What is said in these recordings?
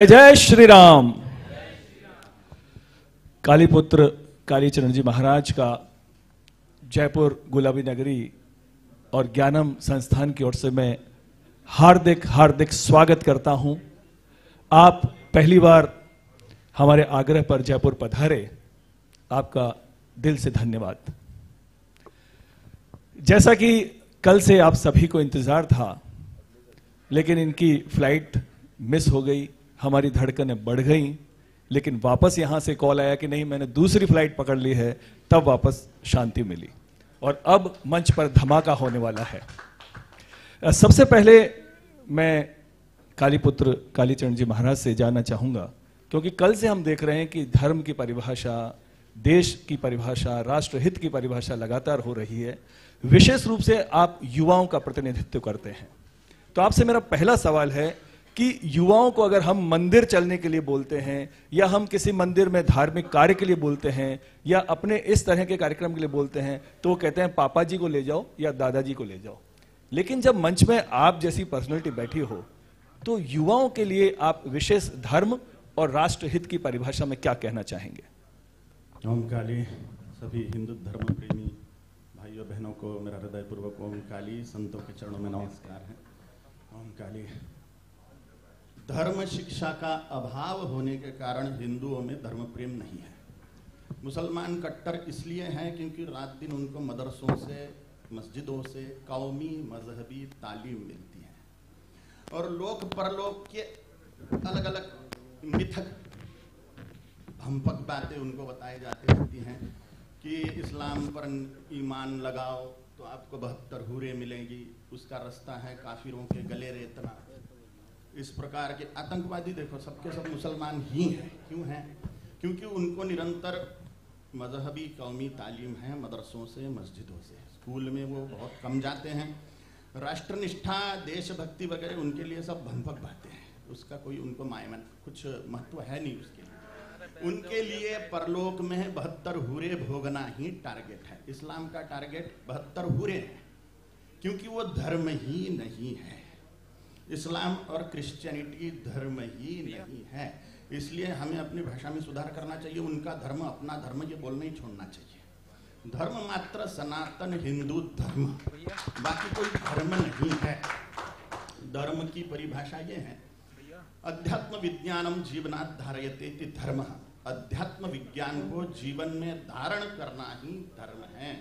जय श्री राम। कालीपुत्र कालीचरण जी महाराज का जयपुर गुलाबी नगरी और ज्ञानम संस्थान की ओर से मैं हार्दिक हार्दिक स्वागत करता हूं। आप पहली बार हमारे आग्रह पर जयपुर पधारे, आपका दिल से धन्यवाद। जैसा कि कल से आप सभी को इंतजार था, लेकिन इनकी फ्लाइट मिस हो गई, हमारी धड़कनें बढ़ गई, लेकिन वापस यहां से कॉल आया कि नहीं, मैंने दूसरी फ्लाइट पकड़ ली है, तब वापस शांति मिली और अब मंच पर धमाका होने वाला है। सबसे पहले मैं कालीपुत्र कालीचरण जी महाराज से जानना चाहूंगा, क्योंकि कल से हम देख रहे हैं कि धर्म की परिभाषा, देश की परिभाषा, राष्ट्रहित की परिभाषा लगातार हो रही है। विशेष रूप से आप युवाओं का प्रतिनिधित्व करते हैं, तो आपसे मेरा पहला सवाल है कि युवाओं को अगर हम मंदिर चलने के लिए बोलते हैं या हम किसी मंदिर में धार्मिक कार्य के लिए बोलते हैं या अपने इस तरह के कार्यक्रम के लिए बोलते हैं, तो वो कहते हैं पापा जी को ले जाओ या दादाजी को ले जाओ। लेकिन जब मंच में आप जैसी पर्सनैलिटी बैठी हो, तो युवाओं के लिए आप विशेष धर्म और राष्ट्रहित की परिभाषा में क्या कहना चाहेंगे? ओम काली। सभी हिंदू धर्म प्रेमी भाइयों बहनों को मेरा हृदयपूर्वक ओम काली, संतों के चरणों में नमस्कार है। ओम काली। धर्म शिक्षा का अभाव होने के कारण हिंदुओं में धर्म प्रेम नहीं है। मुसलमान कट्टर इसलिए हैं क्योंकि रात दिन उनको मदरसों से, मस्जिदों से कौमी मजहबी तालीम मिलती है और लोक परलोक के अलग अलग मिथक भंपक बातें उनको बताई जाती रहती हैं कि इस्लाम पर ईमान लगाओ तो आपको 72 हूरें मिलेंगी, उसका रास्ता है काफिरों के गले रेतना। इस प्रकार के आतंकवादी देखो सबके सब मुसलमान ही हैं। क्यों हैं? क्योंकि उनको निरंतर मजहबी कौमी तालीम है, मदरसों से, मस्जिदों से। स्कूल में वो बहुत कम जाते हैं। राष्ट्रनिष्ठा, देशभक्ति वगैरह उनके लिए सब भंपक बातें हैं, उसका कोई उनको मायने कुछ महत्व है नहीं उसके लिए। उनके लिए परलोक में 72 हूरे भोगना ही टारगेट है। इस्लाम का टारगेट 72 हूरे है, क्योंकि वो धर्म ही नहीं है। इस्लाम और क्रिश्चियनिटी धर्म ही नहीं है, इसलिए हमें अपनी भाषा में सुधार करना चाहिए। उनका धर्म अपना धर्म ये बोलना ही छोड़ना चाहिए। धर्म मात्र सनातन हिंदू धर्म, बाकी कोई धर्म नहीं है। धर्म की परिभाषा ये है, अध्यात्म विज्ञानम जीवनात् धारयते इति धर्म। अध्यात्म विज्ञान को जीवन में धारण करना ही धर्म है।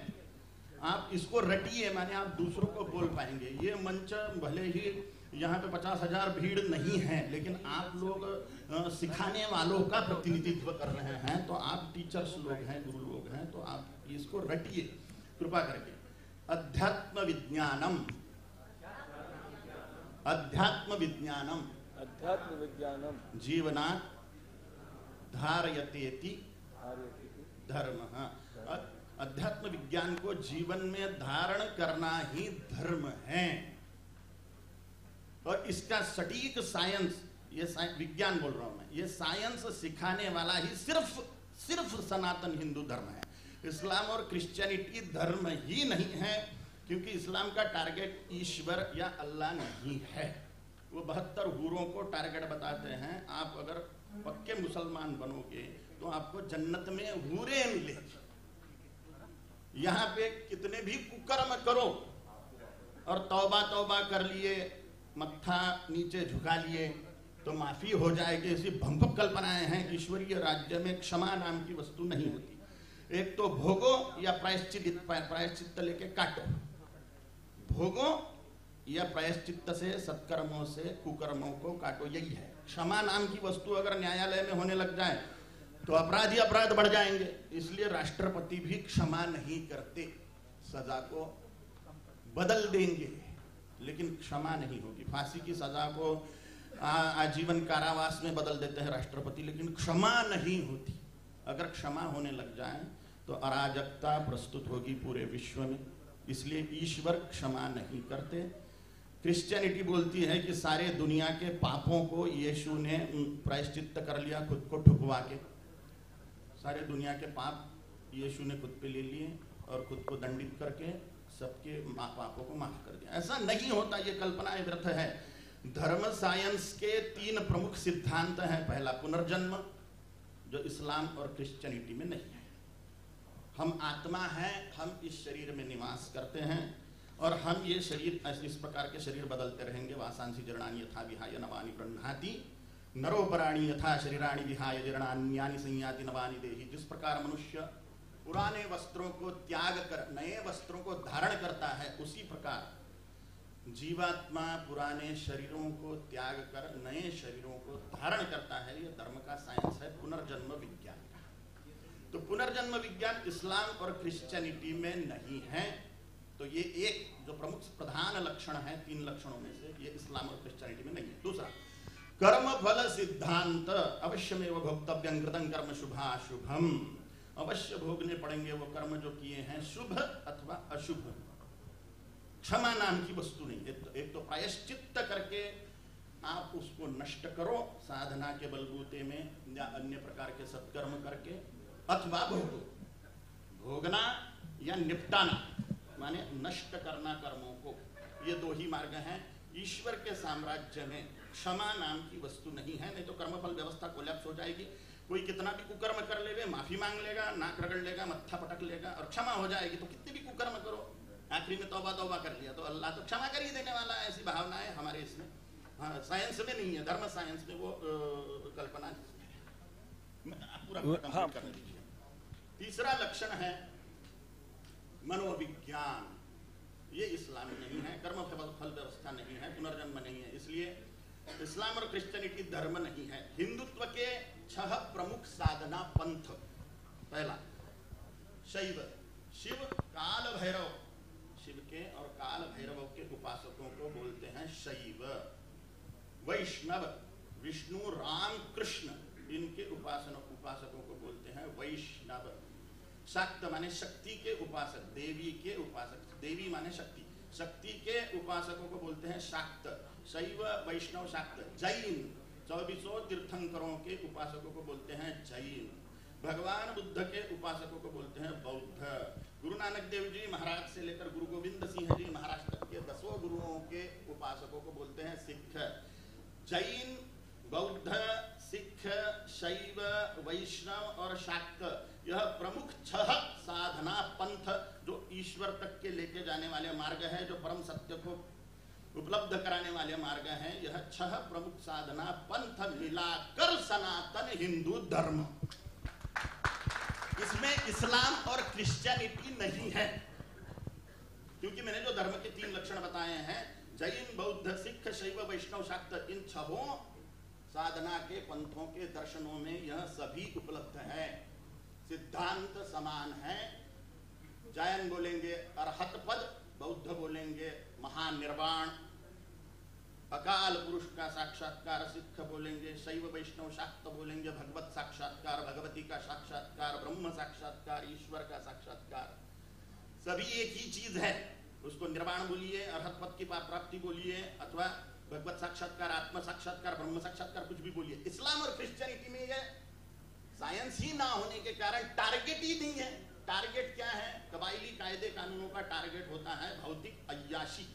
आप इसको रटिए, माने आप दूसरों को बोल पाएंगे। ये मंच भले ही यहाँ पे 50,000 भीड़ नहीं है, लेकिन आप लोग सिखाने वालों का प्रतिनिधित्व कर रहे हैं, तो आप टीचर्स लोग हैं, गुरु लोग हैं, तो आप इसको रटिए कृपा करके। अध्यात्म विज्ञानम, अध्यात्म विज्ञानम, अध्यात्म विज्ञानम जीवनात् धारयतेति धर्म। अध्यात्म विज्ञान को जीवन में धारण करना ही धर्म है। और इसका सटीक साइंस, ये विज्ञान बोल रहा हूं मैं, ये साइंस सिखाने वाला ही सिर्फ सनातन हिंदू धर्म है। इस्लाम और क्रिश्चियनिटी धर्म ही नहीं है, क्योंकि इस्लाम का टारगेट ईश्वर या अल्लाह नहीं है। वो 72 हूरों को टारगेट बताते हैं। आप अगर पक्के मुसलमान बनोगे तो आपको जन्नत में हूरें मिलेगी। यहाँ पे कितने भी कुकर्म करो और तौबा तौबा कर लिए, मत्था नीचे झुका लिए तो माफी हो जाएगी, ऐसी भंपक कल्पनाएं हैं। ईश्वरीय राज्य में क्षमा नाम की वस्तु नहीं होती। एक तो भोगो या प्रायश्चित्त लेके काटो। भोगो या प्रायश्चित्त से, सत्कर्मों से कुकर्मों को काटो, यही है। क्षमा नाम की वस्तु अगर न्यायालय में होने लग जाए तो अपराधी अपराध बढ़ जाएंगे। इसलिए राष्ट्रपति भी क्षमा नहीं करते, सजा को बदल देंगे, लेकिन क्षमा नहीं होगी। फांसी की सजा को आजीवन कारावास में बदल देते हैं राष्ट्रपति, लेकिन क्षमा नहीं होती। अगर क्षमा होने लग जाए तो अराजकता प्रस्तुत होगी पूरे विश्व में। इसलिए ईश्वर क्षमा नहीं करते। क्रिश्चियनिटी बोलती है कि सारे दुनिया के पापों को यीशु ने प्रायश्चित्त कर लिया, खुद को ठुकवा के। सारे दुनिया के पाप यीशु ने खुद पे ले लिए और खुद को दंडित करके सबके पापों को माफ कर दिया। ऐसा नहीं होता, ये कल्पना व्यर्थ है। धर्म साइंस के 3 प्रमुख सिद्धांत हैं। पहला पुनर्जन्म, जो इस्लाम और क्रिश्चियनिटी में नहीं है। हम आत्मा हैं, हम इस शरीर में निवास करते हैं और हम ये शरीर, इस प्रकार के शरीर बदलते रहेंगे। वासांसी जीर्णानि यथा विहाय नवानि गृह्णाति, नरोपराणि यथा शरीराणि विहाय जीर्णान्यानि संयाति नवानि देहि। जिस प्रकार मनुष्य पुराने वस्त्रों को त्याग कर नए वस्त्रों को धारण करता है, उसी प्रकार जीवात्मा पुराने शरीरों को त्याग कर नए शरीरों को धारण करता है। यह धर्म का साइंस है, पुनर्जन्म विज्ञान का। तो पुनर्जन्म विज्ञान इस्लाम और क्रिश्चियनिटी में नहीं है। तो ये एक जो प्रमुख प्रधान लक्षण है 3 लक्षणों में से, ये इस्लाम और क्रिश्चियनिटी में नहीं है। दूसरा, कर्म फल सिद्धांत, अवश्यमेव भोक्तव्यं कृतं कर्म शुभाशुभम। अवश्य भोगने पड़ेंगे वो कर्म जो किए हैं, शुभ अथवा अशुभ। क्षमा नाम की वस्तु नहीं। एक तो प्रायश्चित्त करके आप उसको नष्ट करो साधना के बलबूते में या अन्य प्रकार के सत्कर्म करके, अथवा भोगो। भोगना या निपटाना माने नष्ट करना कर्मों को, ये 2 ही मार्ग हैं। ईश्वर के साम्राज्य में क्षमा नाम की वस्तु नहीं है, नहीं तो कर्मफल व्यवस्था कोलैप्स हो जाएगी। कोई कितना भी कुकर्म कर लेगा, माफी मांग लेगा, नाक रगड़ लेगा, मत्था पटक लेगा और क्षमा हो जाएगी। तो कितने भी कुकर्म करो, आखिरी में तौबा तौबा कर लिया तो अल्लाह तो क्षमा कर ही देने वाला है। ऐसी भावना है हमारे इसमें। हाँ, साइंस में नहीं है, धर्म साइंस में वो कल्पना पूरा कंप्लीट करने दीजिए। तीसरा लक्षण है मनोविज्ञान। ये इस्लाम नहीं है, कर्म फल व्यवस्था नहीं है, पुनर्जन्म नहीं है। इसलिए इस्लाम और क्रिश्चियनिटी धर्म नहीं है। हिंदुत्व के 6 प्रमुख साधना पंथ। पहला शैव, शिव काल भैरव, शिव के और काल भैरव के उपासकों को बोलते हैं शैव। वैष्णव, विष्णु राम कृष्ण इनके उपासकों को बोलते हैं वैष्णव। शाक्त माने शक्ति के उपासक, देवी के उपासक, देवी माने शक्ति, शक्ति के उपासकों को बोलते हैं शाक्त। शैव वैष्णव शाक्त। जैन, 24 तीर्थंकरों के उपासकों को बोलते हैं जैन। भगवान बुद्ध के उपासकों को बोलते हैं बौद्ध। गुरु नानक देव जी महाराज से लेकर गुरु गोविंद सिंह जी महाराज तक के 10 गुरुओं के उपासकों को बोलते हैं सिख। जैन, बौद्ध, सिख, शैव, वैष्णव और शाक्त, यह प्रमुख 6 साधना पंथ जो ईश्वर तक के लेके जाने वाले मार्ग है, जो परम सत्य को उपलब्ध कराने वाले मार्ग हैं। यह 6 प्रमुख साधना पंथ मिलाकर सनातन हिंदू धर्म। इसमें इस्लाम और क्रिश्चियनिटी नहीं है, क्योंकि मैंने जो धर्म के 3 लक्षण बताए हैं, जैन, बौद्ध, सिख, शैव, वैष्णव, शाक्त, इन 6 साधना के पंथों के दर्शनों में यह सभी उपलब्ध है। सिद्धांत समान है। जैन बोलेंगे अरहत पद, बौद्ध बोलेंगे महानिर्वाण, अकाल पुरुष का साक्षात्कार, सिख बोलेंगे शैव, वैष्णव, शाक्त बोलेंगे भगवत साक्षात्कार, भगवती का साक्षात्कार, ब्रह्म साक्षात्कार, ईश्वर का साक्षात्कार। सभी एक ही चीज है। उसको निर्वाण बोलिए, अरहत पद की प्राप्ति बोलिए, अथवा भगवत साक्षात्कार, आत्म साक्षात्कार, ब्रह्म साक्षात्कार, कुछ भी बोलिए। इस्लाम और क्रिश्चियनिटी में यह साइंस ही ना होने के कारण टारगेट ही नहीं है। टारगेट क्या है? कबायली कायदे कानूनों का टारगेट होता है भौतिक अय्याशी,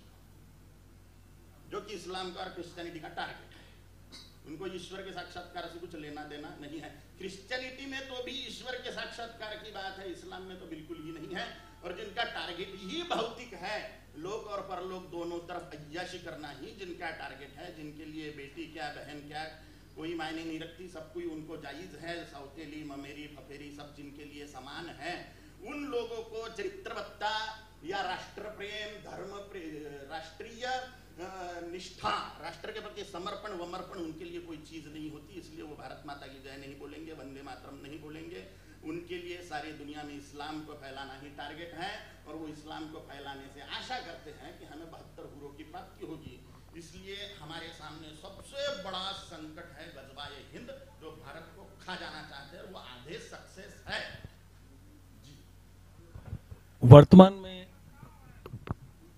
जो कि इस्लाम का और क्रिश्चियनिटी का टारगेट है। उनको ईश्वर के साक्षात्कार से कुछ लेना देना नहीं है। क्रिश्चियनिटी में तो भी ईश्वर के साक्षात्कार की बात है, इस्लाम में तो बिल्कुल ही नहीं है। और जिनका टारगेट ही भौतिक है, लोक और परलोक दोनों तरफ अय्याशी करना ही जिनका टारगेट है, जिनके लिए बेटी क्या बहन क्या कोई मायने नहीं रखती, सब कोई उनको जायज है, सौतेली ममेरी फफेरी सब जिनके लिए समान है, उन लोगों को चरित्रवत्ता या राष्ट्र प्रेम, धर्म राष्ट्रीय निष्ठा, राष्ट्र के प्रति समर्पण वमर्पण उनके लिए कोई चीज नहीं होती। इसलिए वो भारत माता की जय नहीं बोलेंगे, वंदे मातरम नहीं बोलेंगे। उनके लिए सारी दुनिया में इस्लाम को फैलाना ही टारगेट है, और वो इस्लाम को फैलाने से आशा करते हैं कि हमें 72 हुरों की प्राप्ति होगी। इसलिए हमारे सामने सबसे बड़ा संकट है गजवाए हिंद, जो भारत को खा जाना चाहते हैं। वो आधे सक्सेस है।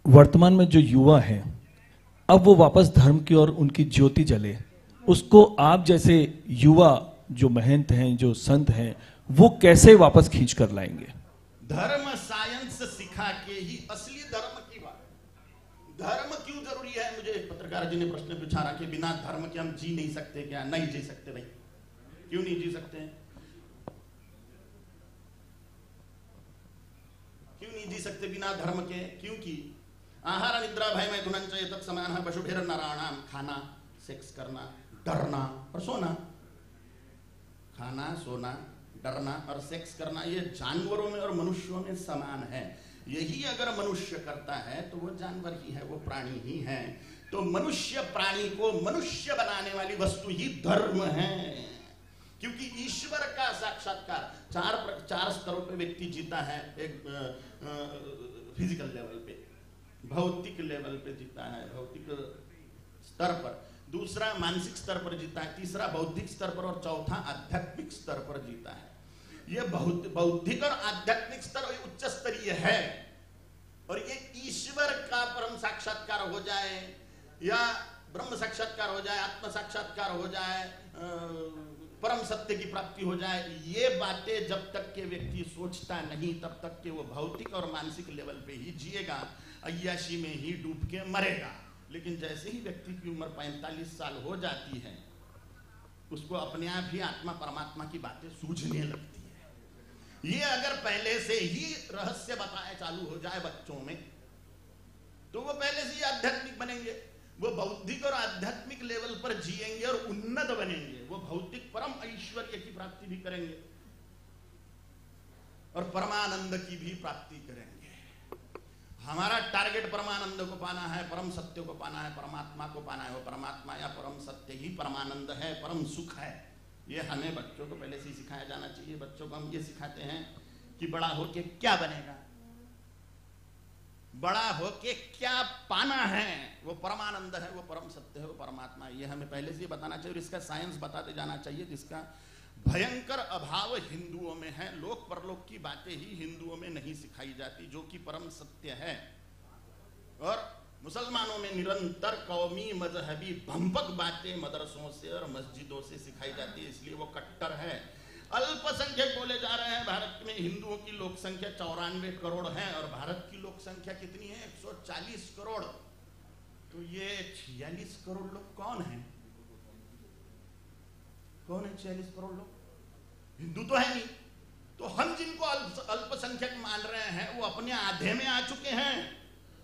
वर्तमान में जो युवा है, अब वो वापस धर्म की ओर उनकी ज्योति जले, उसको आप जैसे युवा जो महंत हैं, जो संत हैं, वो कैसे वापस खींच कर लाएंगे? धर्म साइंस सिखा के ही असली धर्म की बात। धर्म क्यों जरूरी है? मुझे एक पत्रकार पत्रकार जी ने प्रश्न पूछा रहा कि बिना धर्म के हम जी नहीं सकते क्या? नहीं जी सकते भाई। क्यों नहीं जी सकते? क्यों नहीं जी सकते बिना धर्म के? क्योंकि आहार निद्रा भय में गुणंच ये तत्समान है पशुभिर नराणाम। खाना, सेक्स करना, डरना और सोना। खाना, सोना, डरना और सेक्स करना ये जानवरों में और मनुष्यों में समान है। यही अगर मनुष्य करता है तो वो जानवर ही है, वो प्राणी ही है। तो मनुष्य प्राणी को मनुष्य बनाने वाली वस्तु ही धर्म है। क्योंकि ईश्वर का साक्षात्कार चार स्तरों पे व्यक्ति जीता है। एक फिजिकल लेवल पे, भौतिक लेवल पे जीता है, भौतिक स्तर पर। दूसरा मानसिक स्तर पर जीता है, तीसरा बौद्धिक स्तर पर और चौथा आध्यात्मिक स्तर पर जीता है। ये बौद्धिक और आध्यात्मिक स्तर उच्च स्तरीय है। और ये ईश्वर का परम साक्षात्कार हो जाए या ब्रह्म साक्षात्कार हो जाए, आत्म साक्षात्कार हो जाए, परम सत्य की प्राप्ति हो जाए, ये बातें जब तक के व्यक्ति सोचता नहीं तब तक के वो भौतिक और मानसिक लेवल पे ही जिएगा, अय्याशी में ही डूब के मरेगा। लेकिन जैसे ही व्यक्ति की उम्र 45 साल हो जाती है, उसको अपने आप ही आत्मा परमात्मा की बातें सूझने लगती है। ये अगर पहले से ही रहस्य बताए चालू हो जाए बच्चों में, तो वो पहले से ही आध्यात्मिक बनेंगे। वो बौद्धिक और आध्यात्मिक लेवल पर जिएंगे और उन्नत बनेंगे। वो भौतिक परम ऐश्वर्य की प्राप्ति भी करेंगे और परमानंद की भी प्राप्ति करेंगे। हमारा टारगेट परमानंद को पाना है, परम सत्य को पाना है, परमात्मा को पाना है। वो परमात्मा या परम सत्य ही परमानंद है, परम सुख है। ये हमें बच्चों को पहले से ही सिखाया जाना चाहिए। बच्चों को हम ये सिखाते हैं कि बड़ा होके क्या बनेगा, बड़ा होके क्या पाना है। वो परमानंद है, वो परम सत्य है, वो परमात्मा है। ये हमें पहले से ही बताना चाहिए और इसका साइंस बताते जाना चाहिए, जिसका भयंकर अभाव हिंदुओं में है। लोक परलोक की बातें ही हिंदुओं में नहीं सिखाई जाती, जो कि परम सत्य है। और मुसलमानों में निरंतर कौमी मजहबी भंपक बातें मदरसों से और मस्जिदों से सिखाई जाती है, इसलिए वो कट्टर है। अल्पसंख्यक बोले जा रहे हैं। भारत में हिंदुओं की लोक संख्या 94 करोड़ है और भारत की लोक संख्या कितनी है? 140 करोड़। तो ये 46 करोड़ लोग कौन है? कौन है 46 करोड़ लोग? हिंदू तो है नहीं। तो हम जिनको अल्पसंख्यक मान रहे हैं वो अपने आधे में आ चुके हैं।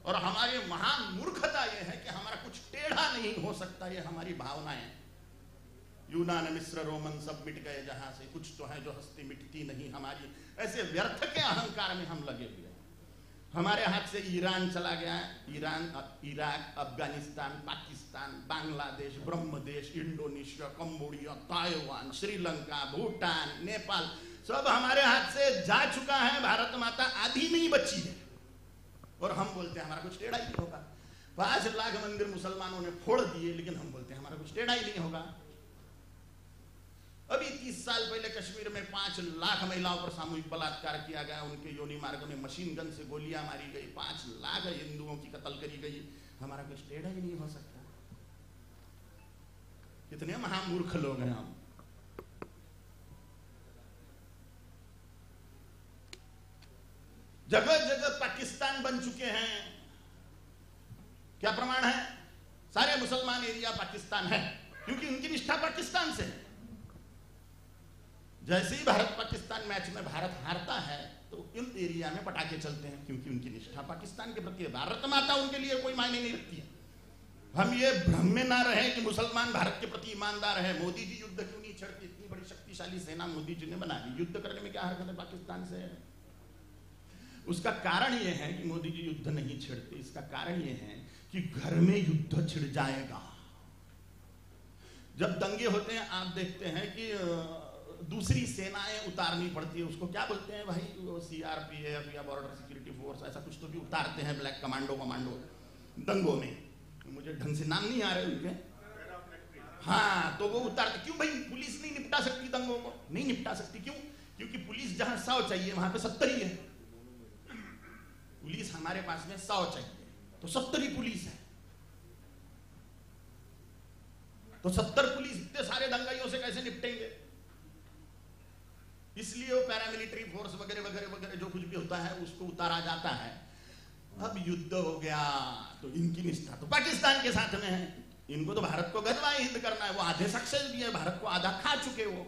और हमारी महान मूर्खता यह है कि हमारा कुछ टेढ़ा नहीं हो सकता। ये हमारी भावनाएं, यूनान मिस्र रोमन सब मिट गए जहां से, कुछ तो है जो हस्ती मिटती नहीं हमारी। ऐसे व्यर्थ के अहंकार में हम लगे हुए हैं। हमारे हाथ से ईरान चला गया। Iran, Iraq, Afghanistan, Pakistan, Bangladesh, Brahmadesh, Indonesia, Cambodia, Taiwan, Sri Lanka, Bhutan, Nepal, सब हमारे हाथ से जा चुका है। भारत माता आधी नहीं बची है और हम बोलते हैं हमारा कुछ टेढ़ा ही नहीं होगा। 5 लाख मंदिर मुसलमानों ने फोड़ दिए, लेकिन हम बोलते हैं हमारा कुछ टेढ़ा ही नहीं होगा। अभी 30 साल पहले कश्मीर में 5 लाख महिलाओं पर सामूहिक बलात्कार किया गया। उनके योनि मार्ग में मशीन गन से गोलियां मारी गई। 5 लाख हिंदुओं की कत्ल करी गई। हमारा कुछ टेढ़ा ही नहीं हो सकता। कितने महामूर्ख लोग हैं हम। जगह जगह पाकिस्तान बन चुके हैं। क्या प्रमाण है? सारे मुसलमान एरिया पाकिस्तान है, क्योंकि उनकी निष्ठा पाकिस्तान से है। जैसे ही भारत पाकिस्तान मैच में भारत हारता है तो इन एरिया में पटाखे चलते हैं, क्योंकि उनकी निष्ठा पाकिस्तान के प्रति है। भारत माता उनके लिए कोई मायने नहीं रखती है। हम ये भ्रम में ना रहे कि मुसलमान भारत के प्रति ईमानदार है। मोदी जी युद्ध क्यों नहीं छेड़ते? इतनी बड़ी शक्तिशाली सेना मोदी जी ने बना दी, युद्ध करने में क्या हरकत है पाकिस्तान से? उसका कारण यह है कि मोदी जी युद्ध नहीं छेड़ते। इसका कारण यह है कि घर में युद्ध छिड़ जाएगा। जब दंगे होते हैं आप देखते हैं कि दूसरी सेनाएं उतारनी पड़ती है। उसको क्या बोलते हैं भाई? वो CRPF या बॉर्डर सिक्योरिटी फोर्स, ऐसा कुछ तो भी उतारते हैं। ब्लैक कमांडो दंगों में, मुझे ढंग से नाम नहीं आ रहे उनके। हाँ, तो वो उतारते। क्यों भाई? पुलिस नहीं निपटा सकती दंगों को? नहीं निपटा सकती। क्यों? क्योंकि पुलिस जहां 100 चाहिए वहां पे 70 ही है। पुलिस हमारे पास में 100 चाहिए तो 70 ही पुलिस है। तो 70 पुलिस इतने सारे दंगाइयों से कैसे निपटेंगे? इसलिए वो पैरामिलिट्री फोर्स वगैरह वगैरह वगैरह जो कुछ भी होता है उसको उतारा जाता है। अब युद्ध हो गया तो इनकी निष्ठा तो पाकिस्तान के साथ में है, इनको तो भारत को गजवाए हिंद करना है। वो आधे सक्सेस भी है, भारत को आधा खा चुके, वो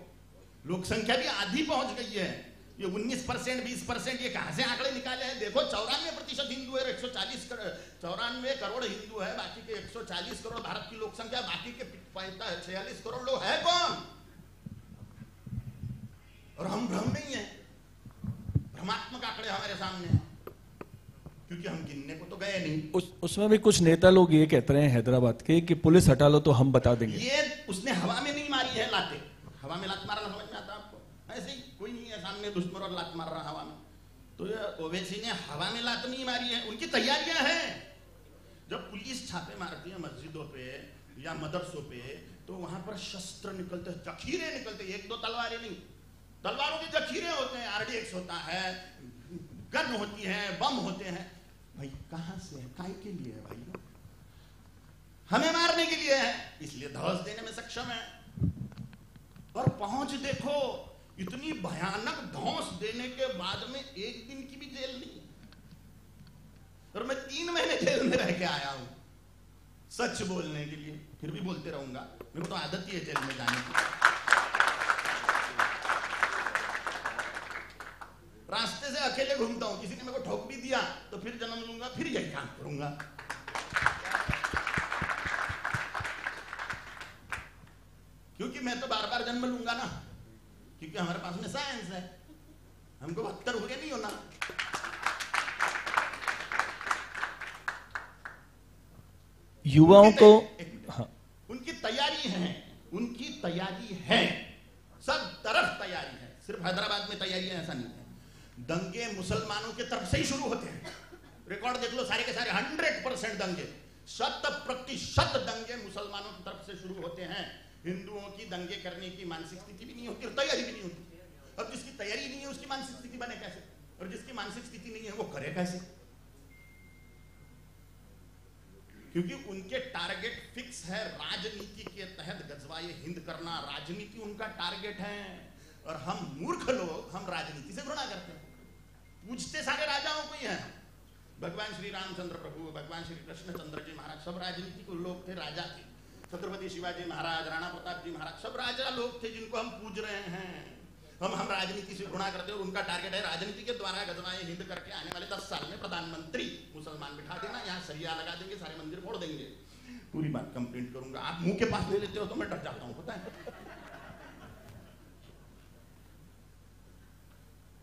लोक संख्या भी आधी पहुंच गई है। ये 19% 20% ये कहां से आंकड़े निकाले हैं? देखो 94% हिंदू है, 94 करोड़ हिंदू है, बाकी के 140 करोड़ भारत की लोक संख्या, बाकी के 46 करोड़ लोग है कौन? और हम भ्रम नहीं है, भ्रमात्मक आंकड़े हमारे सामने हैं, क्योंकि हम गिनने को तो गए नहीं। उसमें भी कुछ नेता लोग ये कहते हैं हैदराबाद के कि पुलिस हटा लो तो हम बता देंगे। ये उसने हवा में नहीं मारी है लाते, हवा में लात मारना समझ में आता आपको? ऐसे ही कोई नहीं है सामने दुश्मन और लात मार रहा हवा में, तो ये ओवैसी ने हवा में लात नहीं मारी है, उनकी तैयारियां हैं। जब पुलिस छापे मारती है मस्जिदों पे या मदरसों पे, तो वहां पर शस्त्र निकलते, जखीरे निकलते, एक दो तलवारें नहीं, तलवारों के जखीरे होते हैं, RDX होता है, गन होती है, बम होते हैं। भाई कहां से है, काय के लिए है भाई? हमें मारने के लिए है, इसलिए धौस देने में सक्षम है। और पहुंच देखो, इतनी भयानक धौंस देने के बाद में एक दिन की भी जेल नहीं, और मैं 3 महीने जेल में रह के आया हूं सच बोलने के लिए, फिर भी बोलते रहूंगा, मेरे को तो आदत ही है जेल में जाने की। रास्ते से अकेले घूमता हूं, किसी ने मेरे को ठोक भी दिया तो फिर जन्म लूंगा, फिर यही काम करूंगा। क्योंकि मैं तो बार बार जन्म लूंगा ना, क्योंकि हमारे पास में साइंस है, हमको 72 हो गया नहीं होना। युवाओं को उनकी तैयारी है, सब तरफ तैयारी है, सिर्फ हैदराबाद में तैयारी है ऐसा नहीं है। दंगे मुसलमानों के तरफ से ही शुरू होते हैं, रिकॉर्ड देख लो सारे के सारे, 100% दंगे, 100% दंगे मुसलमानों की तरफ से शुरू होते हैं। हिंदुओं की दंगे करने की मानसिक स्थिति भी नहीं होती और तैयारी भी नहीं होती। अब जिसकी तैयारी नहीं है उसकी मानसिक स्थिति बने कैसे, और जिसकी मानसिक स्थिति नहीं है वो करे कैसे? क्योंकि उनके टारगेट फिक्स है, राजनीति के तहत गजवाए हिंद करना, राजनीति उनका टारगेट है। और हम मूर्ख लोग, हम राजनीति से घृणा करते हैं, पूछते सारे राजाओं को ही हैं। भगवान श्री रामचंद्र प्रभु, भगवान श्री कृष्णचंद्र जी महाराज सब राजनीति को लोग थे, राजा थे। छत्रपति शिवाजी महाराज, राणा प्रताप जी महाराज सब राजा लोग थे जिनको हम पूज रहे हैं। हम राजनीति से घृणा करते हैं, और उनका टारगेट है राजनीति के द्वारा गजवाए हिंद करके आने वाले 10 साल में प्रधानमंत्री मुसलमान बिठा देना, यहाँ सरिया लगा देंगे, सारे मंदिर फोड़ देंगे। पूरी बात कंप्लेंट करूंगा, आप मुंह के पास ले लेते हो तो मैं डर जाता हूँ, पता है।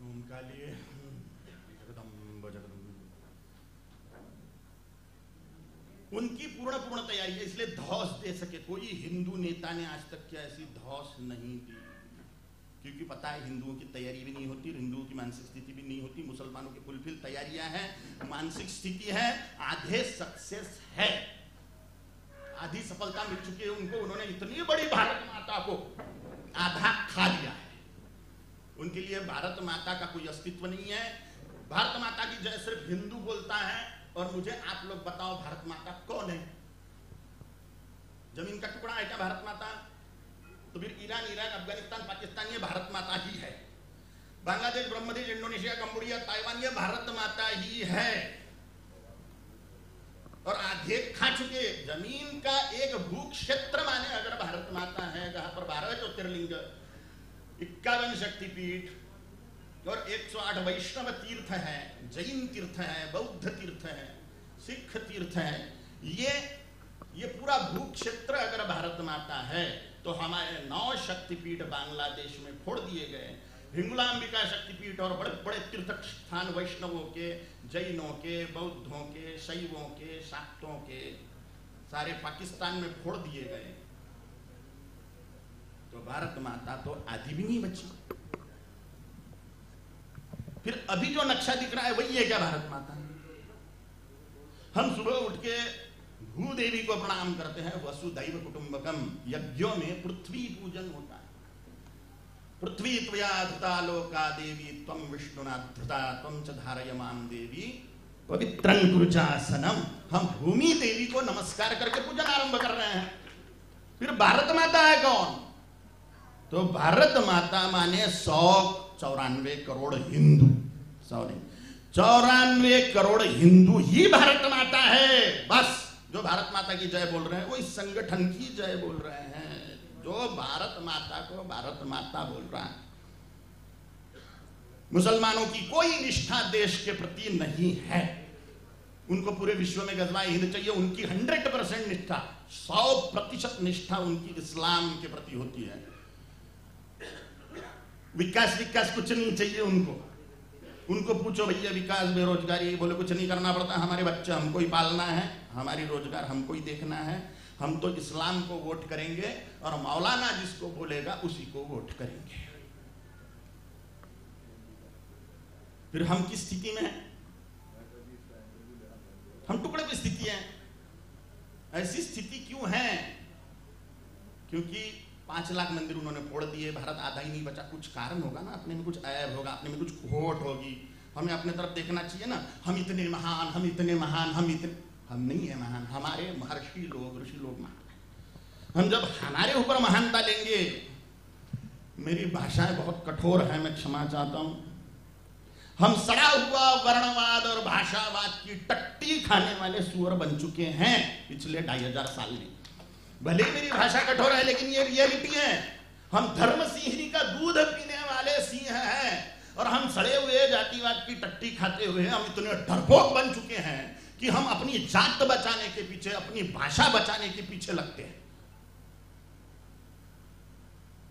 उनका लिए उनकी पूर्ण तैयारी है, इसलिए धौस दे सके। कोई हिंदू नेता ने आज तक क्या ऐसी धौस नहीं दी, क्योंकि पता है हिंदुओं की तैयारी भी नहीं होती, हिंदुओं की मानसिक स्थिति भी नहीं होती। मुसलमानों की फुलफिल तैयारियां हैं, मानसिक स्थिति है, आधे सक्सेस है, आधी सफलता मिल चुकी है उनको। उन्होंने इतनी बड़ी भारत माता को आधा खा लिया है, उनके लिए भारत माता का कोई अस्तित्व नहीं है। भारत माता की जय सिर्फ हिंदू बोलता है, और मुझे आप लोग बताओ भारत माता कौन है? जमीन का टुकड़ा है क्या भारत माता? तो फिर ईरान, इराक, अफगानिस्तान, पाकिस्तान ये भारत माता ही है। Bangladesh, Brahmadesh, Indonesia, Cambodia, Taiwan ये भारत माता ही है। और आधे खा चुके, जमीन का एक भू क्षेत्र माने अगर भारत माता है, जहां पर 12 ज्योतिर्लिंग, 51 शक्तिपीठ और 108 वैष्णव तीर्थ है, जैन तीर्थ है, बौद्ध तीर्थ है, सिख तीर्थ है, ये पूरा भू क्षेत्र अगर भारत माता है, तो हमारे 9 शक्तिपीठ बांग्लादेश में फोड़ दिए गए। हिंगुलांबिका शक्तिपीठ और बड़े बड़े तीर्थ स्थान वैष्णवों के, जैनों के, बौद्धों के, शैवों के, शाक्तों के, सारे पाकिस्तान में फोड़ दिए गए। तो भारत माता तो आधी भी नहीं बची। फिर अभी जो नक्शा दिख रहा है वही है क्या भारत माता? हम सुबह उठ के भूदेवी को प्रणाम करते हैं, वसुधैव कुटुंबकम, यज्ञों में पृथ्वी पूजन होता है। पृथ्वी त्वया धृता लोका देवी, त्वं विष्णुना धृता, त्वं च धारयमां देवी पवित्रं कुरुचासनम। हम भूमि देवी को नमस्कार करके पूजन आरंभ कर रहे हैं। फिर भारत माता है कौन? तो भारत माता माने 194 करोड़ हिंदू, 100 नहीं, 94 करोड़ हिंदू ही भारत माता है। बस जो भारत माता की जय बोल रहे हैं वो इस संगठन की जय बोल रहे हैं, जो भारत माता को भारत माता बोल रहा है। मुसलमानों की कोई निष्ठा देश के प्रति नहीं है। उनको पूरे विश्व में गजवा हिंद चाहिए। उनकी 100% निष्ठा, 100% निष्ठा उनकी इस्लाम के प्रति होती है। विकास कुछ नहीं चाहिए उनको पूछो भैया विकास बेरोजगारी, बोले कुछ नहीं करना पड़ता, हमारे बच्चे हमको ही पालना है, हमारी रोजगार हमको ही देखना है, हम तो इस्लाम को वोट करेंगे और मौलाना जिसको बोलेगा उसी को वोट करेंगे। फिर हम किस स्थिति में हैं? हम टुकड़े की स्थिति है। ऐसी स्थिति क्यों है? क्योंकि 5 लाख मंदिर उन्होंने फोड़ दिए, भारत आधा ही नहीं बचा। कुछ कारण होगा ना, अपने में कुछ ऐब होगा, अपने में कुछ खोट होगी। हमें अपने तरफ देखना चाहिए ना, हम इतने महान, हम इतने महान, हम नहीं है महान, हमारे महर्षि लोग, ऋषि लोग महान। हम जब हमारे ऊपर महानता लेंगे, मेरी भाषाएं बहुत कठोर है, मैं क्षमा चाहता हूं। हम सड़ा हुआ वर्णवाद और भाषावाद की टट्टी खाने वाले सुअर बन चुके हैं पिछले 2500 साल में। भले ही मेरी भाषा कठोर है, लेकिन ये रियलिटी है। हम धर्म सिंहनी का दूध पीने वाले सिंह हैं और हम सड़े हुए जातिवाद की टट्टी खाते हुए हम इतने डरपोक बन चुके हैं कि हम अपनी जात बचाने के पीछे, अपनी भाषा बचाने के पीछे लगते हैं।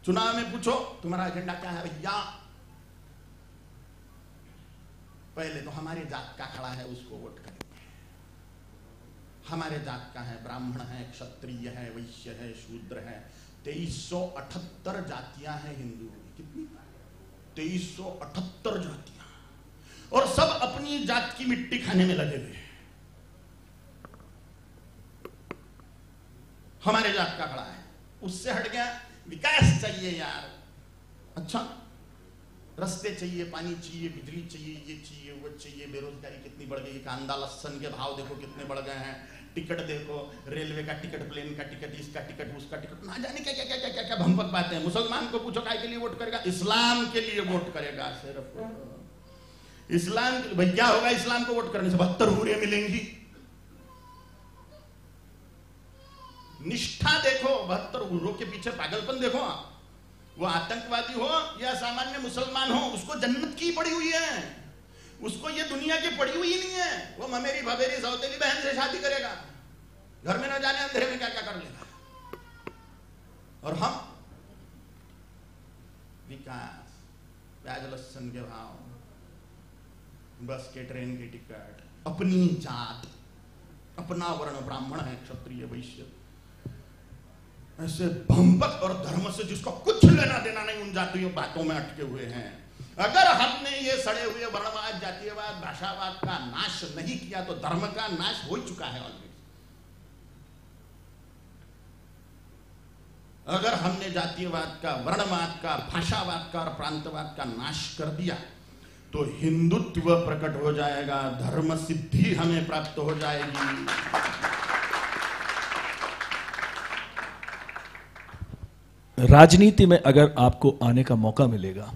चुनाव में पूछो तुम्हारा एजेंडा क्या है भैया, पहले तो हमारे जात का खड़ा है उसको वोट करेंगे। हमारे जात का है, ब्राह्मण है, क्षत्रिय है, वैश्य है, शूद्र है। 2378 जातियां हैं हिंदुओं की। कितनी? 2378 जातियां, और सब अपनी जात की मिट्टी खाने में लगे हुए। हमारे जात का खड़ा है, उससे हट गया। विकास चाहिए यार, अच्छा रास्ते चाहिए, पानी चाहिए, बिजली चाहिए, ये चाहिए, वो चाहिए। बेरोजगारी कितनी बढ़ गई, कांदा लहसन के भाव देखो कितने बढ़ गए हैं। टिकट देखो, रेलवे का टिकट, प्लेन का टिकट, इसका टिकट, उसका टिकट, ना जाने क्या क्या क्या क्या क्या क्या भंपक बातें हैं। मुसलमान को पूछो काय के लिए वोट करेगा? इस्लाम के लिए वोट करेगा सिर्फ। इस्लाम भाई क्या होगा इस्लाम को वोट करने से? 72 हूरें मिलेंगी। निष्ठा देखो, 72 हूरों के पीछे पागलपन देखो। वो आतंकवादी हो या सामान्य मुसलमान हो, उसको जन्नत की पड़ी हुई है, उसको ये दुनिया की पड़ी हुई नहीं है। वो ममेरी भवेरी सौतेली बहन से शादी करेगा, घर में न जाने अंधेरे में क्या क्या कर लेगा। और हम विकास, प्याज लहसन के भाव, बस के ट्रेन की टिकट, अपनी जात, अपना वर्ण, ब्राह्मण है, क्षत्रिय, वैश्य, ऐसे भंपक और धर्म से जिसको कुछ लेना देना नहीं, उन जातियों बातों में अटके हुए हैं। अगर हमने ये सड़े हुए वर्णवाद, जातीयवाद, भाषावाद का नाश नहीं किया तो धर्म का नाश हो चुका है ऑलरेडी। अगर हमने जातीयवाद का, वर्णवाद का, भाषावाद का और प्रांतवाद का नाश कर दिया तो हिंदुत्व प्रकट हो जाएगा, धर्म सिद्धि हमें प्राप्त हो जाएगी। राजनीति में अगर आपको आने का मौका मिलेगा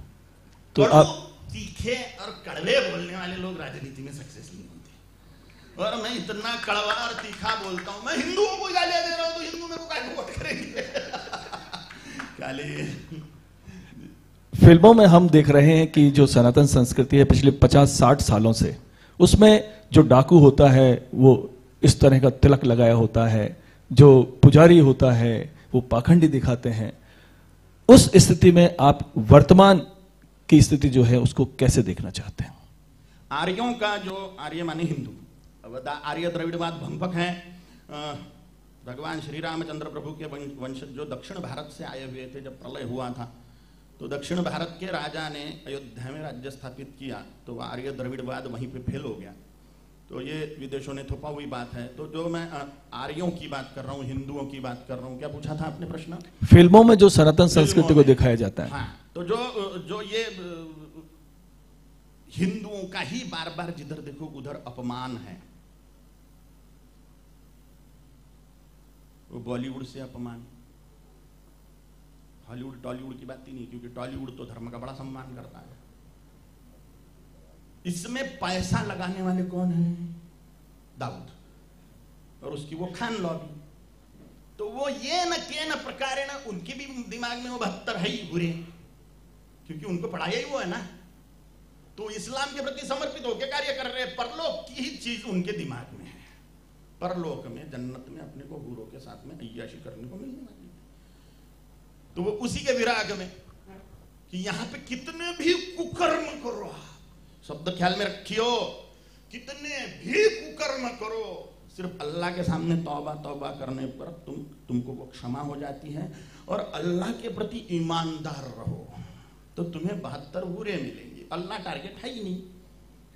तो आप तीखे और कड़वे बोलने वाले लोग राजनीति में सक्सेस नहीं होते। और मैं इतना कड़वा और तीखा बोलता हूं, मैं हिंदुओं को गालियां दे रहा हूं, तो हिंदू मेरे को काहे वोट करेंगे? गाली। फिल्मों में हम देख रहे हैं कि जो सनातन संस्कृति है पिछले 50-60 सालों से, उसमें जो डाकू होता है वो इस तरह का तिलक लगाया होता है, जो पुजारी होता है वो पाखंडी दिखाते हैं। उस स्थिति में आप वर्तमान की स्थिति जो है उसको कैसे देखना चाहते हैं? आर्यों का जो, आर्य माने हिंदू, आर्य द्रविड़वाद भंपक है। भगवान श्री रामचंद्र प्रभु के वंशज जो दक्षिण भारत से आए हुए थे, जब प्रलय हुआ था तो दक्षिण भारत के राजा ने अयोध्या में राज्य स्थापित किया, तो आर्य द्रविड़वाद वहीं पे फेल हो गया। तो ये विदेशों ने थोपा हुई बात है। तो जो मैं आर्यों की बात कर रहा हूँ, हिंदुओं की बात कर रहा हूँ। क्या पूछा था आपने प्रश्न? फिल्मों में जो सनातन संस्कृति को दिखाया जाता है। हाँ, तो जो ये हिंदुओं का ही बार बार जिधर देखो उधर अपमान है। वो बॉलीवुड से अपमान, हॉलीवुड टॉलीवुड की बात ही नहीं, क्योंकि टॉलीवुड तो धर्म का बड़ा सम्मान करता है। इसमें पैसा लगाने वाले कौन हैं? दाऊद और उसकी वो खान लॉबी। तो वो ये न के न प्रकार है ना, उनके भी दिमाग में वो 72 है ही बुरे, क्योंकि उनको पढ़ाया ही वो है ना। तो इस्लाम के प्रति समर्पित होकर कार्य कर रहे हैं, परलोक की ही चीज उनके दिमाग में है। परलोक में, जन्नत में अपने को हूरों के साथ में अय्याशी करने को मिलने वाली है। तो वो उसी के विराग में कि यहां पे कितने भी कुकर्म करो, शब्द ख्याल में रखियो, कितने भी कुकर्म करो, सिर्फ अल्लाह के सामने तौबा तौबा करने पर तुमको वो क्षमा हो जाती है। और अल्लाह के प्रति ईमानदार रहो तो तुम्हें 72 हूरे मिलेंगे। अल्लाह टारगेट है ही नहीं,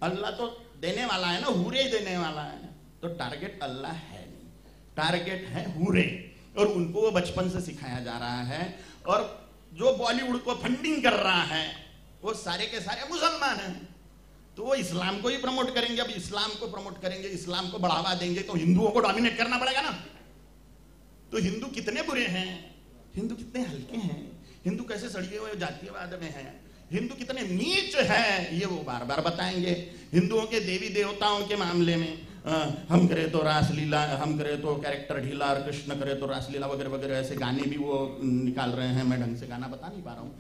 अल्लाह तो देने वाला है ना, हूरे ही देने वाला है। तो टारगेट अल्लाह है नहीं, टारगेट है हूरे, और उनको वो बचपन से सिखाया जा रहा है। और जो बॉलीवुड को फंडिंग कर रहा है वो सारे के सारे मुसलमान हैं, तो वो इस्लाम को ही प्रमोट करेंगे। अब इस्लाम को प्रमोट करेंगे, इस्लाम को बढ़ावा देंगे, तो हिंदुओं को डोमिनेट करना पड़ेगा ना। तो हिंदू कितने बुरे हैं, हिंदू कितने हल्के हैं, हिंदू कैसे सड़िए हुए जातीयवाद में हैं, हिंदू कितने नीच हैं, ये वो बार बार बताएंगे। हिंदुओं के देवी देवताओं के मामले में हम करे तो रासलीला, हम करे तो कैरेक्टर ढीला, और कृष्ण करे तो रासलीला वगैरह वगैरह ऐसे गाने भी वो निकाल रहे हैं। मैं ढंग से गाना बता नहीं पा रहा हूँ।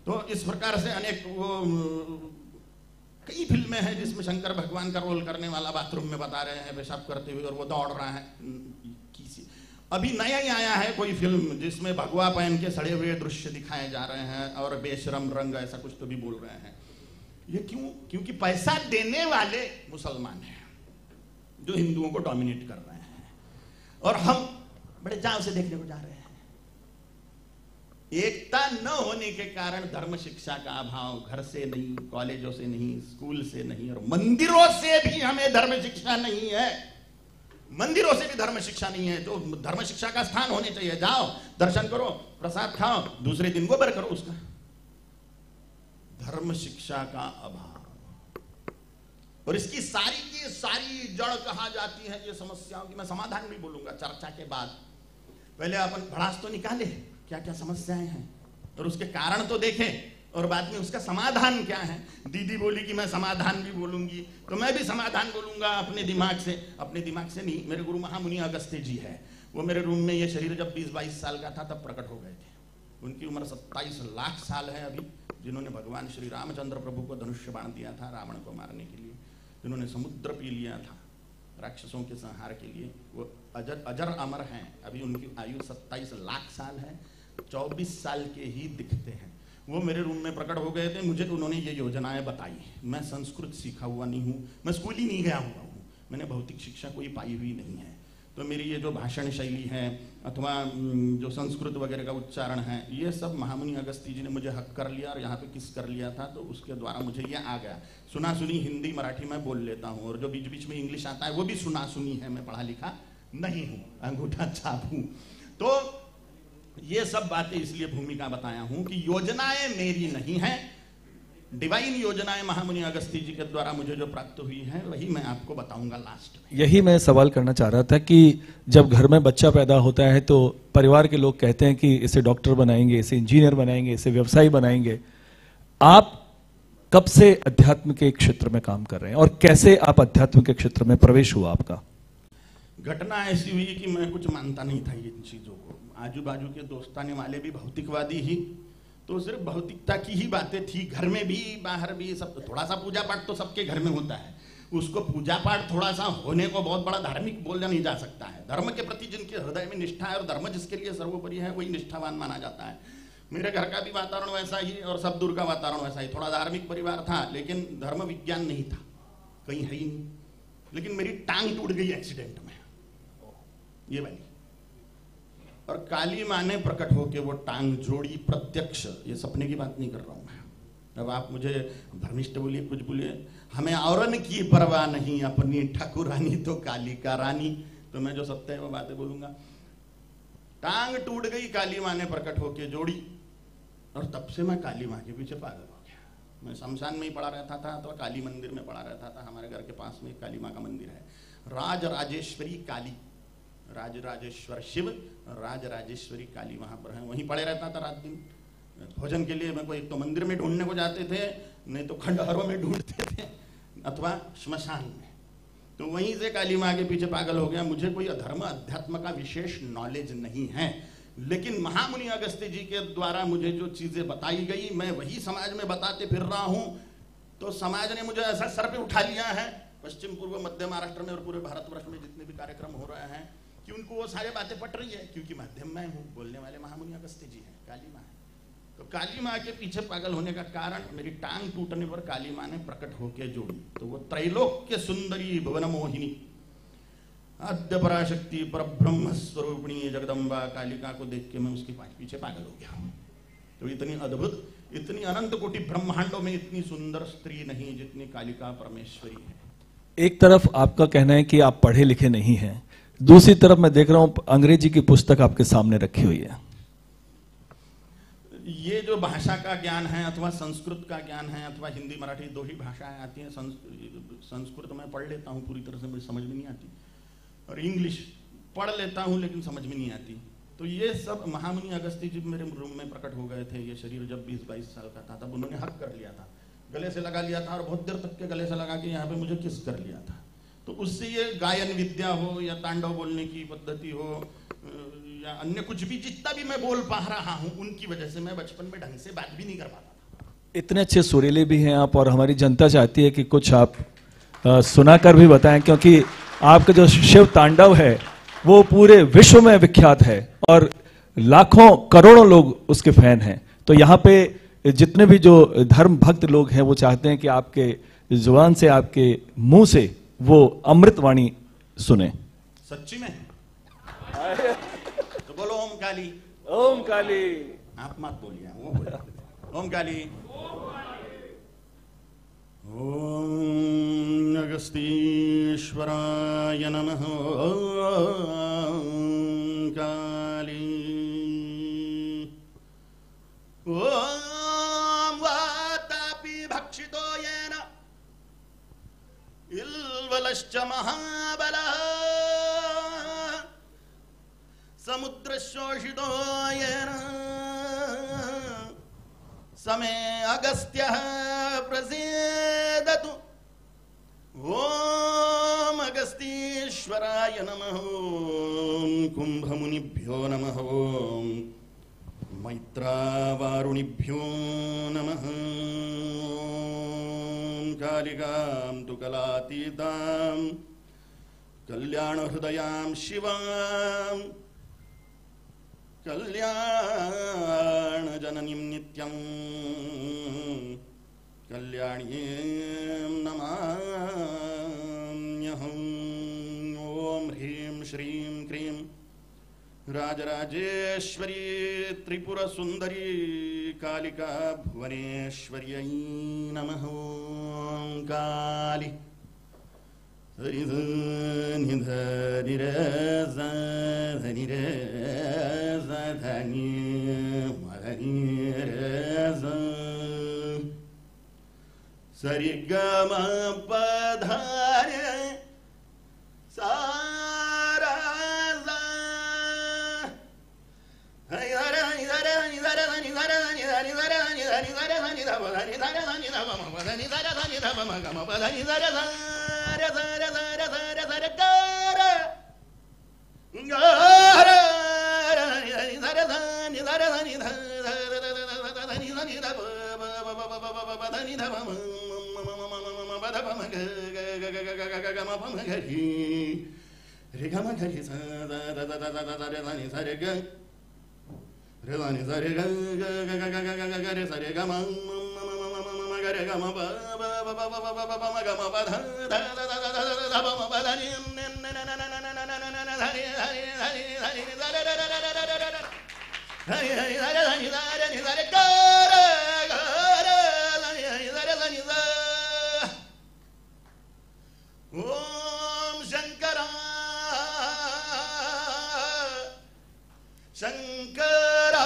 तो इस प्रकार से अनेक वो कई फिल्में हैं जिसमें शंकर भगवान का रोल करने वाला बाथरूम में बता रहे हैं पेशाब करते हुए, और वो दौड़ रहा है। अभी नया ही आया है कोई फिल्म जिसमें भगवा पहन के सड़े हुए दृश्य दिखाए जा रहे हैं और बेशरम रंग ऐसा कुछ तो भी बोल रहे हैं। ये क्यों? क्योंकि पैसा देने वाले मुसलमान हैं जो हिंदुओं को डोमिनेट कर रहे हैं, और हम बड़े चाव से देखने को जा रहे हैं। एकता न होने के कारण धर्म शिक्षा का अभाव, घर से नहीं, कॉलेजों से नहीं, स्कूल से नहीं, और मंदिरों से भी हमें धर्म शिक्षा नहीं है। मंदिरों से भी धर्म शिक्षा नहीं है। जो धर्म शिक्षा का स्थान होने चाहिए, जाओ दर्शन करो, प्रसाद खाओ, दूसरे दिन गोबर करो उसका। धर्म शिक्षा का अभाव, और इसकी सारी की सारी जड़ कहा जाती है ये समस्याओं की। मैं समाधान भी बोलूंगा चर्चा के बाद। पहले अपन भड़ास तो निकाले क्या क्या समस्याएं हैं, और उसके कारण तो देखें, और बाद में उसका समाधान क्या है। दीदी बोली कि मैं समाधान भी बोलूंगी, तो मैं भी समाधान बोलूंगा अपने दिमाग से। अपने दिमाग से नहीं, मेरे गुरु महामुनि अगस्त्य जी है, वो मेरे रूम में ये शरीर जब 20-22 साल का था तब प्रकट हो गए थे। उनकी उम्र 27 लाख साल है अभी, जिन्होंने भगवान श्री रामचंद्र प्रभु को धनुष्य बाण दिया था रावण को मारने के लिए, जिन्होंने समुद्र पी लिया था राक्षसों के संहार के लिए। वो अजर अमर हैं। अभी उनकी आयु 27 लाख साल है, 24 साल के ही दिखते हैं। वो मेरे रूम में प्रकट हो गए थे, मुझे उन्होंने ये योजनाएं बताई। मैं संस्कृत सीखा हुआ नहीं हूँ, मैं स्कूल ही नहीं गया हुआ हूँ, मैंने भौतिक शिक्षा कोई पाई हुई नहीं है। तो मेरी ये जो भाषण शैली है अथवा जो संस्कृत वगैरह का उच्चारण है, ये सब महामुनि अगस्त्य जी ने मुझे हक कर लिया, और यहाँ पे किस कर लिया था, तो उसके द्वारा मुझे ये आ गया। सुना सुनी हिंदी मराठी मैं बोल लेता हूँ, और जो बीच बीच में इंग्लिश आता है वो भी सुना सुनी है, मैं पढ़ा लिखा नहीं हूँ, अंगूठा छाप हूँ। तो ये सब बातें इसलिए भूमिका बताया हूं कि योजनाएं मेरी नहीं हैं, डिवाइन योजनाएं महामुनि अगस्त्य जी के द्वारा मुझे जो प्राप्त हुई है वही मैं आपको बताऊंगा लास्ट में। यही मैं सवाल करना चाह रहा था कि जब घर में बच्चा पैदा होता है तो परिवार के लोग कहते हैं कि इसे डॉक्टर बनाएंगे, इसे इंजीनियर बनाएंगे, इसे व्यवसायी बनाएंगे। आप कब से अध्यात्म के क्षेत्र में काम कर रहे हैं, और कैसे आप अध्यात्म के क्षेत्र में प्रवेश हुआ आपका? घटना ऐसी हुई कि मैं कुछ मानता नहीं था इन चीजों को। आजू बाजू के दोस्ताने वाले भी भौतिकवादी ही, तो सिर्फ भौतिकता की ही बातें थी। घर में भी बाहर भी सब थोड़ा सा पूजा पाठ तो सबके घर में होता है, उसको पूजा पाठ थोड़ा सा होने को बहुत बड़ा धार्मिक बोला नहीं जा सकता है। धर्म के प्रति जिनके हृदय में निष्ठा है और धर्म जिसके लिए सर्वोपरि है वही निष्ठावान माना जाता है। मेरे घर का भी वातावरण वैसा ही और सब दूर का वातावरण वैसा ही, थोड़ा धार्मिक परिवार था लेकिन धर्म विज्ञान नहीं था, कहीं है ही नहीं। लेकिन मेरी टांग टूट गई एक्सीडेंट में, ये वाली, और काली माँ ने प्रकट होके वो टांग जोड़ी प्रत्यक्ष। ये सपने की बात नहीं कर रहा हूं मैं। अब आप मुझे धर्मिष्ठ बोलिए, कुछ बोलिए, हमें औरन की परवाह नहीं, अपनी ठाकुरानी तो काली का रानी। तो मैं जो सत्य है वो बातें बोलूंगा। टांग टूट गई, काली माँ ने प्रकट होके जोड़ी, और तब से मैं काली माँ के पीछे पागल हो गया। मैं शमशान में ही पड़ा रहता था तो काली मंदिर में पड़ा रहता था। हमारे घर के पास में काली माँ का मंदिर है, राज राजेश्वरी काली, राज राजेश्वर शिव, राज राजेश्वरी काली वहां पर है। वहीं पड़े रहता था रात दिन। भोजन के लिए मेरे को एक तो मंदिर में ढूंढने को जाते थे, नहीं तो खंडहरों में ढूंढते थे अथवा श्मशान में। तो वहीं से काली माँ के पीछे पागल हो गया। मुझे कोई अधर्म अध्यात्म का विशेष नॉलेज नहीं है, लेकिन महामुनि अगस्त्य जी के द्वारा मुझे जो चीजें बताई गई मैं वही समाज में बताते फिर रहा हूं। तो समाज ने मुझे ऐसा सर पे उठा लिया है, पश्चिम पूर्व मध्य महाराष्ट्र में और पूरे भारतवर्ष में जितने भी कार्यक्रम हो रहे हैं, कि उनको वो सारी बातें पट रही है, क्योंकि माध्यम मैं हूँ, बोलने वाले महामुनि अगस्त्य जी हैं, काली माँ है। तो काली माँ के पीछे पागल होने का कारण मेरी टांग टूटने पर काली माँ ने प्रकट होकर जोड़ी। तो वो त्रैलोक्य सुंदरी भुवन मोहिनी आद्य पराशक्ति पर ब्रह्म स्वरूपिणी जगदम्बा कालिका को देख के मैं उसके पीछे पागल हो गया। तो इतनी अद्भुत, इतनी अनंत कोटि ब्रह्मांडों में इतनी सुंदर स्त्री नहीं जितनी कालिका परमेश्वरी है। एक तरफ आपका कहना है कि आप पढ़े लिखे नहीं हैं, दूसरी तरफ मैं देख रहा हूं अंग्रेजी की पुस्तक आपके सामने रखी हुई है। ये जो भाषा का ज्ञान है अथवा संस्कृत का ज्ञान है अथवा हिंदी मराठी दो ही भाषाएं आती हैं। संस्कृत मैं पढ़ लेता हूँ पूरी तरह से, मुझे समझ में नहीं आती, और इंग्लिश पढ़ लेता हूँ लेकिन समझ में नहीं आती। तो ये सब महामुनि अगस्त्य जी मेरे रूम में प्रकट हो गए थे। ये शरीर जब 20-22 साल का था तब उन्होंने हक कर लिया था, गले से लगा लिया था, और बहुत देर तक के गले से लगा के यहाँ पे मुझे किस कर लिया था। तो उससे ये गायन विद्या हो या तांडव बोलने की पद्धति हो या अन्य कुछ भी, जितना भी मैं बोल पा रहा हूँ, उनकी वजह से मैं बचपन में ढंग से बात भी नहीं कर पाता था। इतने अच्छे सुरीले भी हैं आप, और हमारी जनता चाहती है कि कुछ आप सुनाकर भी बताएं, क्योंकि आपका जो शिव तांडव है वो पूरे विश्व में विख्यात है और लाखों करोड़ों लोग उसके फैन हैं। तो यहाँ पे जितने भी जो धर्म भक्त लोग हैं वो चाहते हैं कि आपके जुबान से, आपके मुंह से वो अमृतवाणी सुने। सच्ची में तो बोलो ओम काली। ओम काली। आप मत बोलिए, वो बोलिए। ओम काली। ओम अगस्तीश्वराय नमः। ओम काली। ओम वातापि भक्षितो येन इल्वलश्च महाबलः समुद्रशोषितो येन समे अगस्त्यः प्रसीदतु। ओम अगस्तीश्वराय नमः। ओम कुंभमुनिभ्यो नमः। ओम मैत्रावारुणिभ्यो नमः। ओम कालिकां तु कलातीतां कल्याणहृदयां शिवां कल्याणजननीं नित्यं कल्याणीं नमाम्यहम्। ओम ह्रीं श्रीं क्रीं राजराजेश्वरी त्रिपुरसुंदरी कालिका भुवनेश्वर्यै नमः। ओम काली। धनि धनि रे धनि रे धनि मधनि रे सरि ग म प ध रे सा रा सा धनि धरे धनि धरे धनि धरे धनि धरे धनि धनि धरे धनि धनि धरे धनि ध धनि धरे धनि ध म धनि धरे धनि ध म ग म प धनि धरे ध रे ध रे ध रे ध रे ध रे ग रे ग रे धनि धरे धनि धरे धनि ध धनि धनि ध ब धनि ध म ब ध प म ग ग ग ग ग ग म प म ग रे ग म ग रे स the the the the the रे धनि स रे ग रे धनि स रे ग ग ग ग ग ग ग रे स रे ग म म ग रे ग म ब ब ब ब ब ब ब म ग म ब ध ध ध ध ध ध ब म ब धनि न न न न न न न न धनि धनि धनि धनि ध रे रे रे रे रे रे रे धनि धनि ध रे धनि ध रे नि ध रे ग रे ग रे धनि धनि ध रे धनि ध। ओम शंकरा शंकरा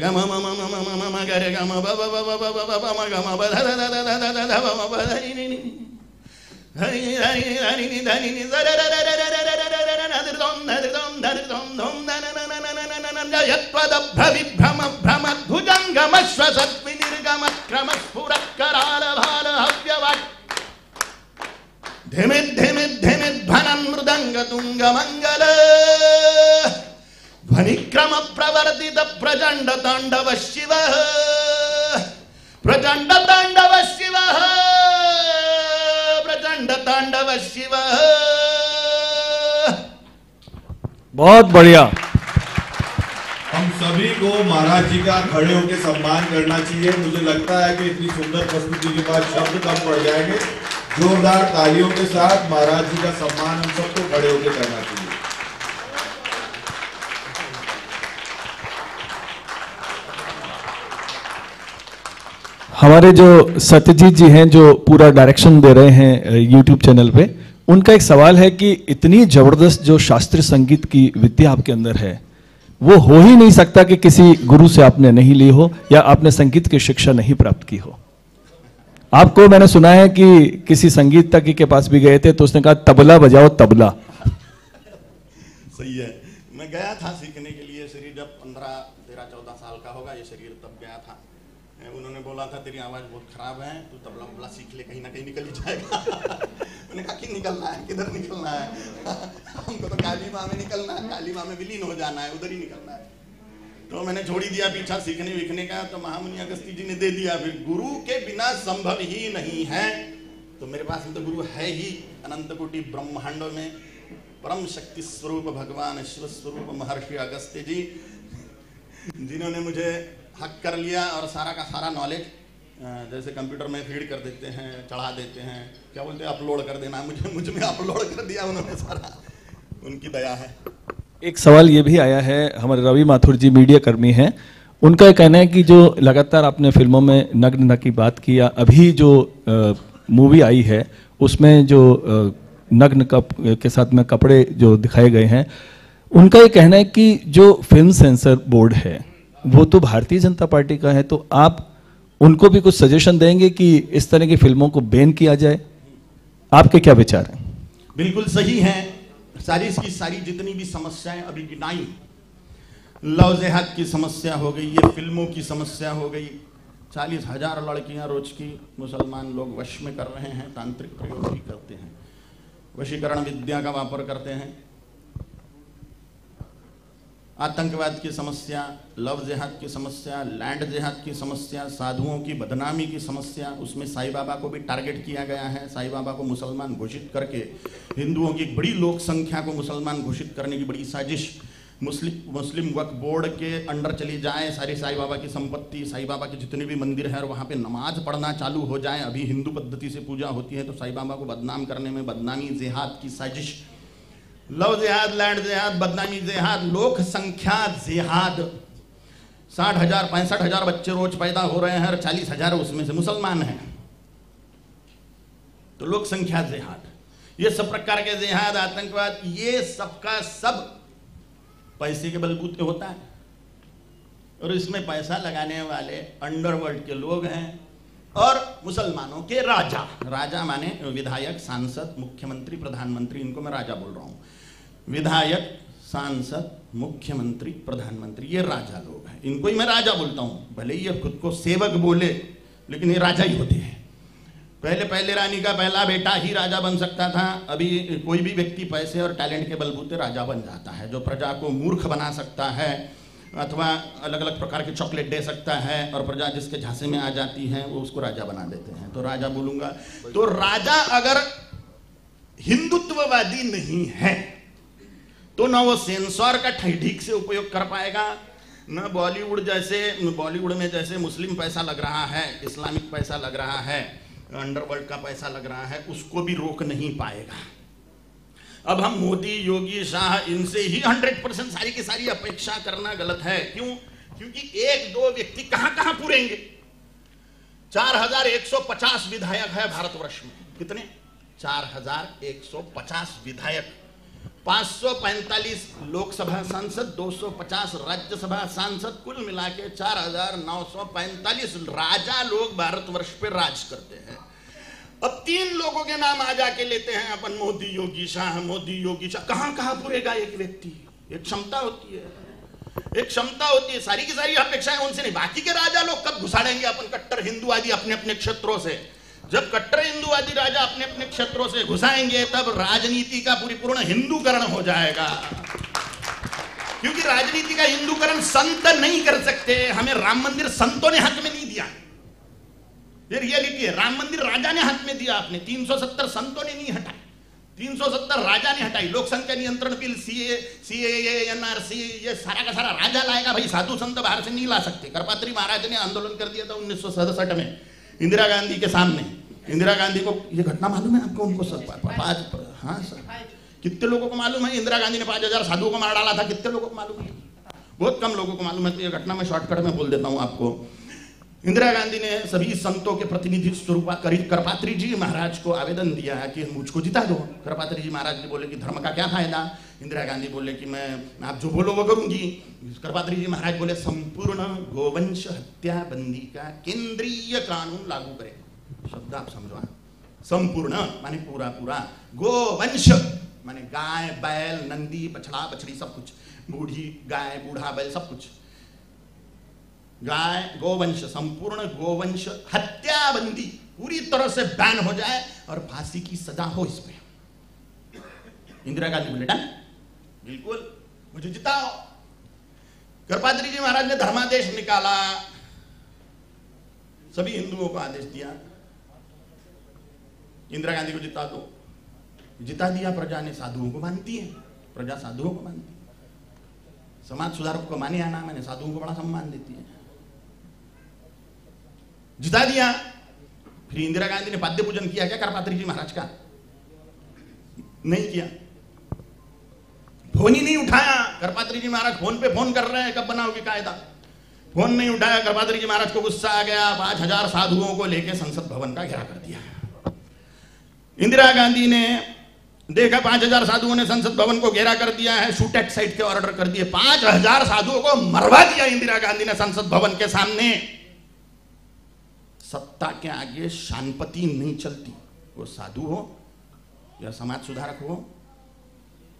गम म म म म म म ग रे ग म ब ब ब ब ब ब म ग म ब ध ध ध ध ध ध ध म ब ध नि नि हरि हरि हरि नि ध नि नि ज र र र र र र र र न ध दम ध दम ध दम धम न न न न न न न न यत्वद भ्रविभ्रम भ्रम भुजंगम श्वसत् निर्गम क्रम स्फुरत् कराल भाल हव्यवत् धिमित धिमित धिमित भनन मृदंग तुंग मंगल ध्वनिक्रम प्रवर्तित प्रचंड तांडव शिव प्रचंड तांडव शिव प्रचंड तांडव शिव। बहुत बढ़िया। हम सभी को महाराज जी का खड़े होकर सम्मान करना चाहिए। मुझे लगता है कि इतनी सुंदर प्रस्तुति के बाद शब्द कम पड़ जाएंगे। जोरदार तालियों के साथ महाराज जी का सम्मान हम सबको खड़े होकर करना चाहिए। हमारे जो सत्यजीत जी हैं जो पूरा डायरेक्शन दे रहे हैं यूट्यूब चैनल पे, उनका एक सवाल है कि इतनी जबरदस्त जो शास्त्रीय संगीत की विद्या आपके अंदर है वो हो ही नहीं सकता कि किसी गुरु से आपने नहीं ली हो या आपने संगीत की शिक्षा नहीं प्राप्त की हो। आपको मैंने सुना है कि किसी संगीत तज्ञ के पास भी गए थे तो उसने कहा तबला बजाओ तबला। सही है। मैं गया था सीखने के लिए, शरीर जब 15, 13, 14 साल का होगा ये शरीर तब गया था। उन्होंने बोला था तेरी आवाज बहुत खराब है, तू तबला उबला सीख ले, कहीं ना कहीं निकल ही जाएगा। मैंने कहा कि निकलना है, किधर निकलना है? हमको तो काली माँ में निकलना है, काली माँ में विलीन हो जाना है, उधर ही निकलना है। तो मैंने छोड़ ही दिया पीछा सीखने विखने का। तो महामुनि अगस्त्य जी ने दे दिया, फिर गुरु के बिना संभव ही नहीं है। तो मेरे पास में तो गुरु है ही, अनंत कोटि ब्रह्मांड में परम शक्ति स्वरूप भगवान शिव स्वरूप महर्षि अगस्त्य जी, जिन्होंने मुझे हक कर लिया और सारा का सारा नॉलेज जैसे कंप्यूटर में फीड कर देते हैं, चढ़ा देते हैं, क्या बोलते हैं, अपलोड कर देना, मुझ में अपलोड कर दिया उन्होंने सारा। उनकी दया है। एक सवाल ये भी आया है, हमारे रवि माथुर जी मीडिया कर्मी हैं, उनका ये कहना है कि जो लगातार आपने फिल्मों में नग्न की बात की या अभी जो मूवी आई है उसमें जो नग्न के साथ में कपड़े जो दिखाए गए हैं, उनका ये कहना है कि जो फिल्म सेंसर बोर्ड है वो तो भारतीय जनता पार्टी का है, तो आप उनको भी कुछ सजेशन देंगे कि इस तरह की फिल्मों को बैन किया जाए? आपके क्या विचार हैं? बिल्कुल सही है। सारी की सारी जितनी भी समस्याएं अभी गिनाई, लव जिहाद की समस्या हो गई, ये फिल्मों की समस्या हो गई, 40,000 लड़कियां रोज की मुसलमान लोग वश में कर रहे हैं, तांत्रिक प्रयोग भी करते हैं, वशीकरण विद्या का वापर करते हैं, आतंकवाद की समस्या, लव जिहाद की समस्या, लैंड जिहाद की समस्या, साधुओं की बदनामी की समस्या, उसमें साईं बाबा को भी टारगेट किया गया है। साईं बाबा को मुसलमान घोषित करके हिंदुओं की बड़ी लोक संख्या को मुसलमान घोषित करने की बड़ी साजिश, मुस्लिम वक्फ बोर्ड के अंडर चली जाए सारी साईं बाबा की संपत्ति, साईं बाबा के जितने भी मंदिर हैं और वहाँ पे नमाज पढ़ना चालू हो जाए। अभी हिंदू पद्धति से पूजा होती है तो साईं बाबा को बदनाम करने में बदनामी जिहाद की साजिश, लव जिहाद, लैंड जिहाद, बदनामी जिहाद, लोक संख्या जिहाद। 60,000 65,000 बच्चे रोज पैदा हो रहे हैं और 40,000 उसमें से मुसलमान हैं, तो लोक संख्या जिहाद, ये सब प्रकार के जिहाद, आतंकवाद, ये सबका सब पैसे के बलबूते होता है। और इसमें पैसा लगाने वाले अंडरवर्ल्ड के लोग हैं और मुसलमानों के राजा। राजा माने विधायक, सांसद, मुख्यमंत्री, प्रधानमंत्री, इनको मैं राजा बोल रहा हूँ। विधायक, सांसद, मुख्यमंत्री, प्रधानमंत्री, ये राजा लोग हैं, इनको ही मैं राजा बोलता हूँ। भले ही ये खुद को सेवक बोले, लेकिन ये राजा ही होते हैं। पहले रानी का पहला बेटा ही राजा बन सकता था। अभी कोई भी व्यक्ति पैसे और टैलेंट के बलबूते राजा बन जाता है, जो प्रजा को मूर्ख बना सकता है अथवा अलग अलग प्रकार के चॉकलेट दे सकता है, और प्रजा जिसके झांसे में आ जाती है वो उसको राजा बना देते हैं। तो राजा बोलूंगा। तो राजा अगर हिंदुत्ववादी नहीं है तो ना वो सेंसर का ठीक से उपयोग कर पाएगा, न बॉलीवुड में जैसे मुस्लिम पैसा लग रहा है, इस्लामिक पैसा लग रहा है, अंडरवर्ल्ड का पैसा लग रहा है, उसको भी रोक नहीं पाएगा। अब हम मोदी, योगी, शाह, इनसे ही 100% सारी की सारी अपेक्षा करना गलत है। क्यों? क्योंकि एक दो व्यक्ति कहां कहां पूरेंगे। 4150 विधायक है भारतवर्ष में। कितने? 4150 विधायक, 545 लोकसभा सांसद, 250 राज्यसभा सांसद, कुल मिला के 4945 राजा लोग भारतवर्ष पे राज करते हैं। अब 3 लोगों के नाम आ जाके लेते हैं अपन, मोदी, योगी, शाह, मोदी, योगी, शाह। कहां कहां पूरेगा एक व्यक्ति? एक क्षमता होती है, एक क्षमता होती है। सारी की सारी अपेक्षाएं उनसे नहीं। बाकी के राजा लोग कब घुसाड़ेंगे अपन कट्टर हिंदुवादी अपने अपने क्षेत्रों से? जब कट्टर हिंदुवादी राजा अपने अपने क्षेत्रों से घुसाएंगे तब राजनीति का पूर्ण हिंदूकरण हो जाएगा। क्योंकि राजनीति का हिंदूकरण संत नहीं कर सकते। हमें राम मंदिर संतों ने हाथ में नहीं दिया, ये रियलिटी है। राम मंदिर राजा ने हाथ में दिया, आपने 370 संतों ने नहीं हटाई, 370 राजा ने हटाई। लोक संख्या नियंत्रण बिल, सीएए, एनआरसी, ये सारा का सारा राजा लाएगा भाई, साधु संत बाहर से नहीं ला सकते। करपात्री महाराज ने आंदोलन कर दिया था 1967 में इंदिरा गांधी के सामने। इंदिरा गांधी को ये घटना मालूम है आपको? उनको हाँ सर, कितने लोगों को मालूम है? इंदिरा गांधी ने 5000 साधुओं को मार डाला था, कितने लोगों को मालूम है? बहुत कम लोगों को मालूम है। तो ये घटना मैं शॉर्टकट में बोल देता हूं आपको। इंदिरा गांधी ने सभी संतों के प्रतिनिधि स्वरूप करपात्री जी महाराज को आवेदन दिया है कि मुझको जिता दो। करपात्री जी महाराज ने बोले कि धर्म का क्या फायदा? इंदिरा गांधी बोले कि मैं आप जो बोलो वो करूंगी। करपात्री जी महाराज बोले संपूर्ण गोवंश हत्या बंदी का केंद्रीय कानून लागू करें। शब्द आप समझो, संपूर्ण माने पूरा पूरा, गोवंश माने गाय, बैल, नंदी, बछड़ा, बछड़ी, सब कुछ, बूढ़ी गाय, बूढ़ा बैल, सब कुछ, गाय, गोवंश, संपूर्ण गोवंश हत्याबंदी पूरी तरह से बैन हो जाए और फांसी की सजा हो इस पे। इंदिरा गांधी बोले डन, बिल्कुल, मुझे जिताओ। करपात्री जी महाराज ने धर्मादेश निकाला, सभी हिंदुओं को आदेश दिया इंदिरा गांधी को जिता दो। जिता दिया, प्रजा ने साधुओं को मानती है, प्रजा साधुओं को मानती है। समाज सुधारक को माने या ना माने, साधुओं को बड़ा सम्मान देती है। जिता दिया। फिर इंदिरा गांधी ने पाद्य पूजन किया क्या करपात्री जी महाराज का? नहीं किया, फोन ही नहीं उठाया। करपात्री जी महाराज फोन पे फोन कर रहे हैं, कब बनाओगे कायदा? फोन नहीं उठाया। करपात्री जी महाराज को गुस्सा आ गया, 5000 साधुओं को लेकर संसद भवन का घेरा कर दिया। इंदिरा गांधी ने देखा 5000 साधुओं ने संसद भवन को घेरा कर दिया है, शूट एट साइट के ऑर्डर कर दिए। 5000 साधुओं को मरवा दिया इंदिरा गांधी ने संसद भवन के सामने। सत्ता के आगे शांपति नहीं चलती, वो साधु हो या समाज सुधारक हो।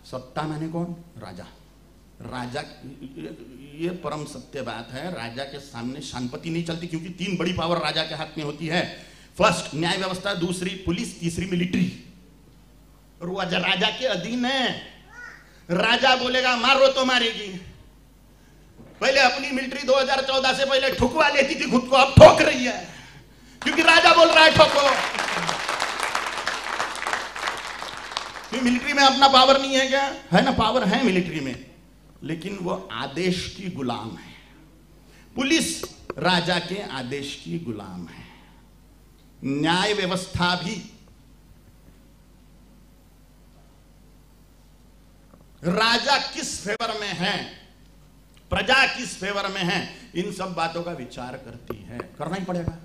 सत्ता माने कौन? राजा। राजा, ये परम सत्य बात है। राजा के सामने शांपति नहीं चलती, क्योंकि 3 बड़ी पावर राजा के हाथ में होती है। फर्स्ट न्याय व्यवस्था, दूसरी पुलिस, तीसरी मिलिट्री। और वो राजा के अधीन है। राजा बोलेगा मारो तो मारेगी। पहले अपनी मिलिट्री 2014 से पहले ठुकवा लेती थी खुद को, अब ठोक रही है, क्योंकि राजा बोल रहा है ठोको। मिलिट्री में अपना पावर नहीं है क्या? है ना, पावर है मिलिट्री में, लेकिन वो आदेश की गुलाम है। पुलिस राजा के आदेश की गुलाम है। न्याय व्यवस्था भी, राजा किस फेवर में है, प्रजा किस फेवर में है, इन सब बातों का विचार करती है। करना ही पड़ेगा।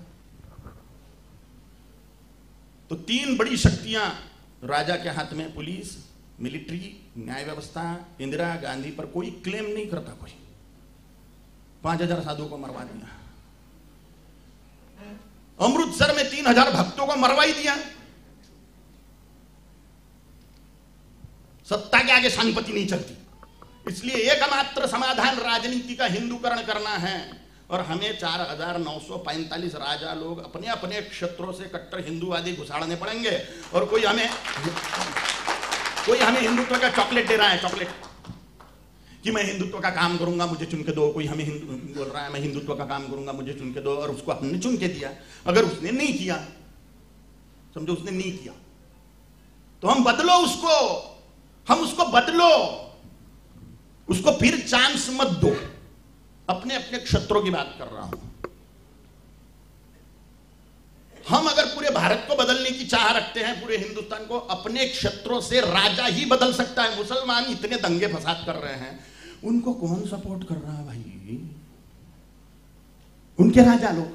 तो 3 बड़ी शक्तियां राजा के हाथ में, पुलिस, मिलिट्री, न्याय व्यवस्था। इंदिरा गांधी पर कोई क्लेम नहीं करता कोई। 5,000 साधुओं को मरवा दिया। अमृतसर में 3,000 भक्तों को मरवा ही दिया। सत्ता के आगे संपत्ति नहीं चलती। इसलिए एकमात्र समाधान राजनीति का हिंदूकरण करना है और हमें 4,945 राजा लोग अपने अपने क्षेत्रों से कट्टर हिंदूवादी घुसाड़ने पड़ेंगे। और कोई हमें हिंदुत्व का चॉकलेट दे रहा है, चॉकलेट कि मैं हिंदुत्व का काम करूंगा मुझे चुन के दो। कोई हमें बोल रहा है मैं हिंदुत्व का काम करूंगा मुझे चुन के दो, और उसको हमने चुन के दिया। अगर उसने नहीं किया, समझो उसने नहीं किया, तो हम बदलो उसको, हम उसको बदलो, उसको फिर चांस मत दो। अपने अपने क्षेत्रों की बात कर रहा हूं। हम अगर पूरे भारत को बदलने की चाह रखते हैं, पूरे हिंदुस्तान को, अपने क्षेत्रों से राजा ही बदल सकता है। मुसलमान इतने दंगे फसाद कर रहे हैं, उनको कौन सपोर्ट कर रहा है भाई? उनके राजा लोग,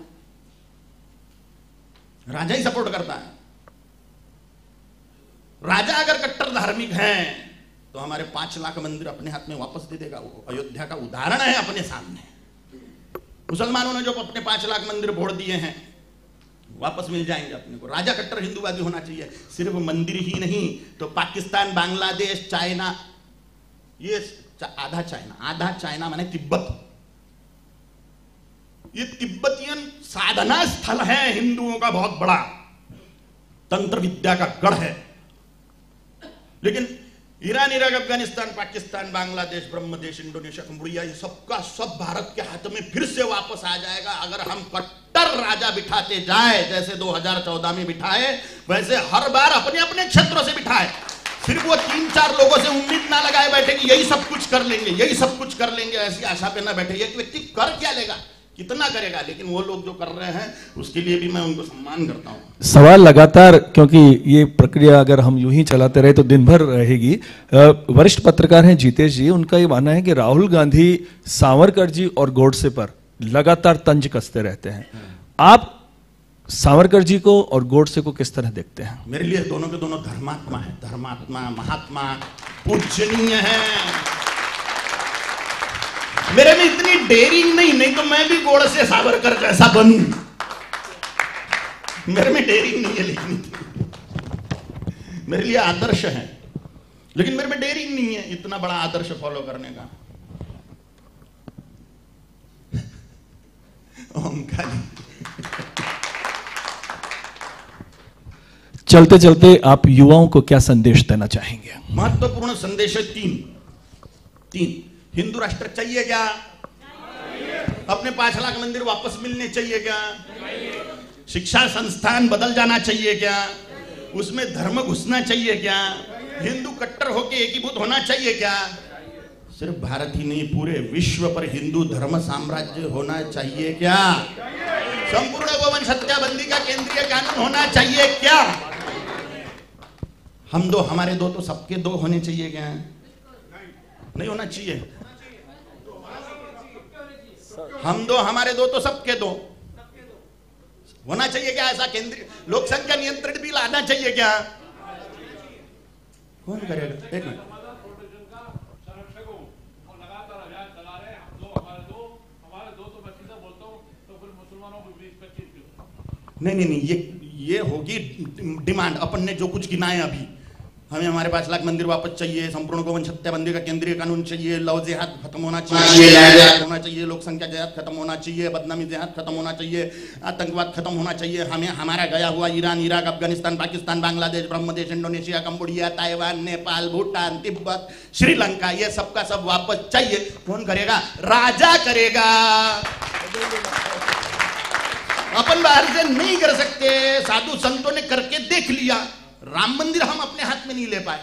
राजा ही सपोर्ट करता है। राजा अगर कट्टर धार्मिक हैं तो हमारे 5 लाख मंदिर अपने हाथ में वापस दे देगा। वो अयोध्या का उदाहरण है अपने सामने। मुसलमानों ने जो अपने 5 लाख मंदिर फोड़ दिए हैं वापस मिल जाएंगे अपने को। राजा कट्टर हिंदूवादी होना चाहिए। सिर्फ मंदिर ही नहीं तो पाकिस्तान, बांग्लादेश, चाइना, ये आधा चाइना माने तिब्बत, ये तिब्बतियन साधना स्थल है हिंदुओं का बहुत बड़ा, तंत्र विद्या का गढ़ है। लेकिन Iran, Iraq, Afghanistan, Pakistan, Bangladesh, Brahmadesh, Indonesia, Cambodia, ये सबका सब भारत के हाथ में फिर से वापस आ जाएगा अगर हम कट्टर राजा बिठाते जाए। जैसे 2014 में बिठाए वैसे हर बार अपने अपने क्षेत्रों से बिठाए। सिर्फ वो 3-4 लोगों से उम्मीद ना लगाए बैठे कि यही सब कुछ कर लेंगे, यही सब कुछ कर लेंगे, ऐसी आशा पे ना बैठे। एक व्यक्ति कर क्या लेगा, कितना करेगा? लेकिन वो लोग जो कर रहे हैं उसके लिए भी मैं उनको सम्मान करता हूं। सवाल लगातार, क्योंकि ये प्रक्रिया अगर हम यूं ही चलाते रहे तो दिन भर रहेगी। वरिष्ठ पत्रकार हैं जीतेश जी, उनका ये मानना है कि राहुल गांधी सावरकर जी और गोडसे पर लगातार तंज कसते रहते हैं। आप सावरकर जी को और गोडसे को किस तरह देखते हैं? मेरे लिए दोनों के दोनों धर्मात्मा है, धर्मात्मा, महात्मा, पूजनीय है। मेरे में इतनी डेयरिंग नहीं तो मैं भी गोडसे सावरकर जैसा बनूं। मेरे में डेयरिंग नहीं है, लेकिन मेरे लिए आदर्श है, लेकिन मेरे में डेयरिंग नहीं है इतना बड़ा आदर्श फॉलो करने का। ओम काली। चलते चलते आप युवाओं को क्या संदेश देना चाहेंगे? महत्वपूर्ण संदेश है तीन। हिंदू राष्ट्र चाहिए क्या? अपने 5 लाख मंदिर वापस मिलने चाहिए क्या? शिक्षा संस्थान बदल जाना चाहिए क्या? उसमें धर्म घुसना चाहिए क्या? हिंदू कट्टर होके एकीभूत होना चाहिए क्या? सिर्फ भारत ही नहीं पूरे विश्व पर हिंदू धर्म साम्राज्य होना चाहिए क्या? संपूर्ण गोवंश हत्याबंदी का केंद्रीय कानून होना चाहिए क्या? हम दो हमारे दो तो सबके दो होने चाहिए क्या? नहीं होना चाहिए। हम दो हमारे दो तो सबके दो होना चाहिए क्या? ऐसा केंद्रीय लोकसंख्या नियंत्रण बिल आना चाहिए क्या? कौन करेगा? एक मिनट। नहीं, ये होगी डिमांड। अपन ने जो कुछ गिनाए अभी, हमें हमारे 5 लाख मंदिर वापस चाहिए, संपूर्ण गोवंश हत्याबंदी का केंद्रीय कानून चाहिए, लव जिहाद खत्म होना चाहिए, होना चाहिए, लोक संख्या जिहाद खत्म होना चाहिए, बदनामी जिहाद खत्म होना चाहिए, आतंकवाद खत्म होना चाहिए। हमें हमारा गया हुआ Iran, Iraq, Afghanistan, Pakistan, Bangladesh, Brahmadesh, Indonesia, Cambodia, Taiwan, Nepal, Bhutan, Tibet, Sri Lanka, ये सबका सब वापस चाहिए। कौन करेगा? राजा करेगा। अपन बाहर से नहीं कर सकते, साधु संतों ने करके देख लिया। राम मंदिर हम अपने हाथ में नहीं ले पाए।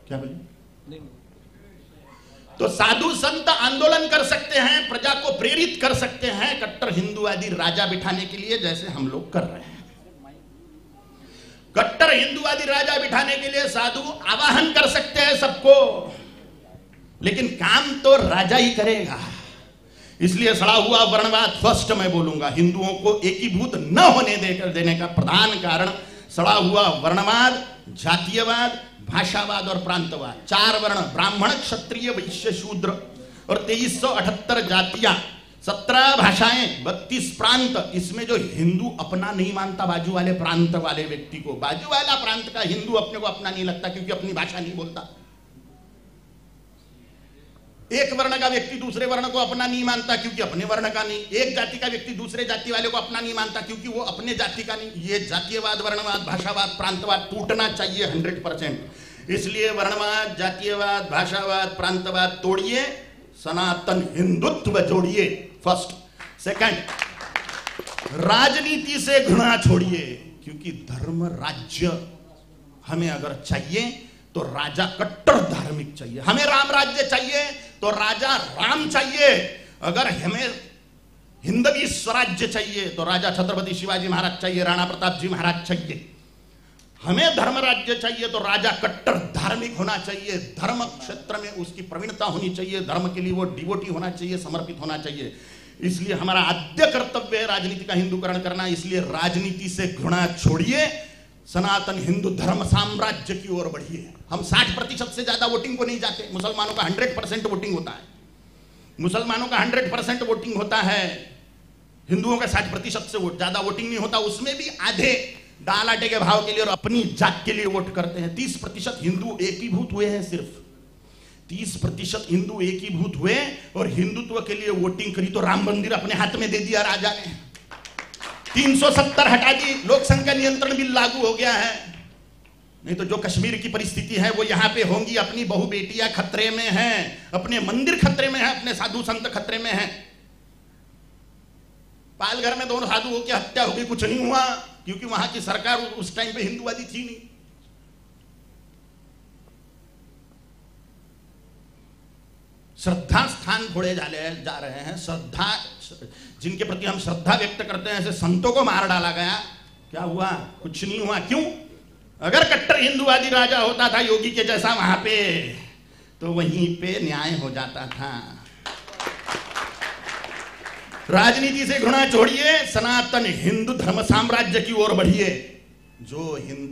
क्या बोले? तो साधु संत आंदोलन कर सकते हैं, प्रजा को प्रेरित कर सकते हैं कट्टर हिंदूवादी राजा बिठाने के लिए, जैसे हम लोग कर रहे हैं। कट्टर हिंदूवादी राजा बिठाने के लिए साधु आवाहन कर सकते हैं सबको, लेकिन काम तो राजा ही करेगा। इसलिए सड़ा हुआ वर्णवाद फर्स्ट मैं बोलूंगा, हिंदुओं को एकीभूत न होने देने का प्रधान कारण सड़ा हुआ वर्णवाद, जातीयवाद, भाषावाद और प्रांतवाद, 4 वर्ण ब्राह्मण क्षत्रिय वैश्य शूद्र और 2378 जातियां, 17 भाषाएं, 32 प्रांत। इसमें जो हिंदू अपना नहीं मानता बाजू वाले प्रांत वाले व्यक्ति को, बाजू वाला प्रांत का हिंदू अपने को अपना नहीं लगता क्योंकि अपनी भाषा नहीं बोलता। एक वर्ण का व्यक्ति दूसरे वर्ण को अपना नहीं मानता क्योंकि अपने वर्ण का नहीं। एक जाति का व्यक्ति दूसरे जाति वाले को अपना नहीं मानता क्योंकि वो अपने जाति का नहीं। ये जातीयवाद, वर्णवाद, भाषावाद, प्रांतवाद टूटना चाहिए 100%। इसलिए वर्णवाद, जातीयवाद, भाषावाद, प्रांतवाद तोड़िए, सनातन हिंदुत्व जोड़िए। फर्स्ट। सेकंड, राजनीति से घृणा छोड़िए, क्योंकि धर्म राज्य हमें अगर चाहिए तो राजा कट्टर धार्मिक चाहिए। हमें राम राज्य चाहिए तो राजा राम चाहिए। अगर हमें हिंदवी स्वराज्य चाहिए तो राजा छत्रपति शिवाजी महाराज चाहिए, राणा प्रताप जी महाराज चाहिए। हमें धर्म राज्य चाहिए तो राजा कट्टर धार्मिक होना चाहिए, धर्म क्षेत्र में उसकी प्रवीणता होनी चाहिए, धर्म के लिए वो डिवोटी होना चाहिए, समर्पित होना चाहिए। इसलिए हमारा आद्य कर्तव्य है राजनीति का हिंदूकरण करना। इसलिए राजनीति से घृणा छोड़िए, सनातन हिंदू धर्म साम्राज्य की ओर बढ़िए। हम 60% से ज्यादा वोटिंग को नहीं जाते। मुसलमानों का 100% वोटिंग होता है, मुसलमानों का 100% वोटिंग होता है, हिंदुओं का 60% से ज्यादा वोटिंग नहीं होता। उसमें भी आधे दाल आटे के भाव के लिए और अपनी जात के लिए वोट करते हैं। 30% हिंदू एकीभूत हुए हैं, सिर्फ 30% हिंदू एकीभूत हुए और हिंदुत्व के लिए वोटिंग करी तो राम मंदिर अपने हाथ में दे दिया राजा ने। 370 हटा दी, लोक संख्या नियंत्रण बिल लागू हो गया है। नहीं तो जो कश्मीर की परिस्थिति है वो यहां पे होंगी। अपनी बहु बेटियां खतरे में हैं, अपने मंदिर खतरे में हैं, अपने साधु संत खतरे में हैं। पालघर में 2 साधुओं की हत्या हो गई, कुछ नहीं हुआ क्योंकि वहां की सरकार उस टाइम पे हिंदुवादी थी नहीं। श्रद्धा स्थान खोले जा रहे हैं। श्रद्धा, जिनके प्रति हम श्रद्धा व्यक्त करते हैं, ऐसे संतों को मार डाला गया। क्या हुआ? कुछ नहीं हुआ। क्यों? अगर कट्टर हिंदुवादी राजा होता था योगी के जैसा वहां पे, तो वहीं पे न्याय हो जाता था। राजनीति से घृणा छोड़िए, सनातन हिंदू धर्म साम्राज्य की ओर बढ़िए।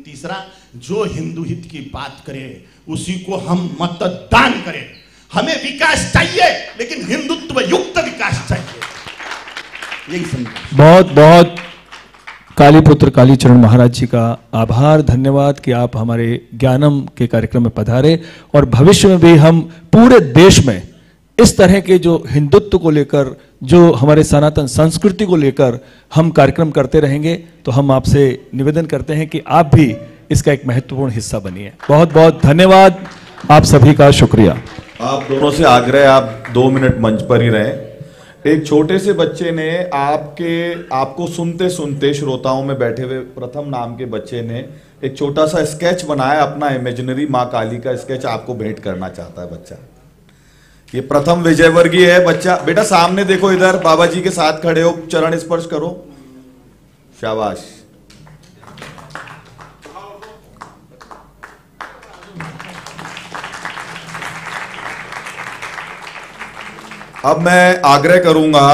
तीसरा, जो हिंदू हित की बात करे उसी को हम मतदान करें। हमें विकास चाहिए लेकिन हिंदुत्व युक्त विकास चाहिए। यही संदेश। बहुत बहुत कालीपुत्र कालीचरण महाराज जी का आभार, धन्यवाद कि आप हमारे ज्ञानम के कार्यक्रम में पधारे। और भविष्य में भी हम पूरे देश में इस तरह के जो हिंदुत्व को लेकर, जो हमारे सनातन संस्कृति को लेकर हम कार्यक्रम करते रहेंगे। तो हम आपसे निवेदन करते हैं कि आप भी इसका एक महत्वपूर्ण हिस्सा बनिए। बहुत बहुत धन्यवाद, आप सभी का शुक्रिया। आप दोनों से आग्रह, आप 2 मिनट मंच पर ही रहें। एक छोटे से बच्चे ने आपको सुनते सुनते, श्रोताओं में बैठे हुए प्रथम नाम के बच्चे ने एक छोटा सा स्केच बनाया, अपना इमेजिनरी माँ काली का स्केच आपको भेंट करना चाहता है बच्चा। ये प्रथम विजयवर्गीय है बच्चा। बेटा सामने देखो, इधर बाबा जी के साथ खड़े हो, चरण स्पर्श करो। शाबाश। अब मैं आग्रह करूंगा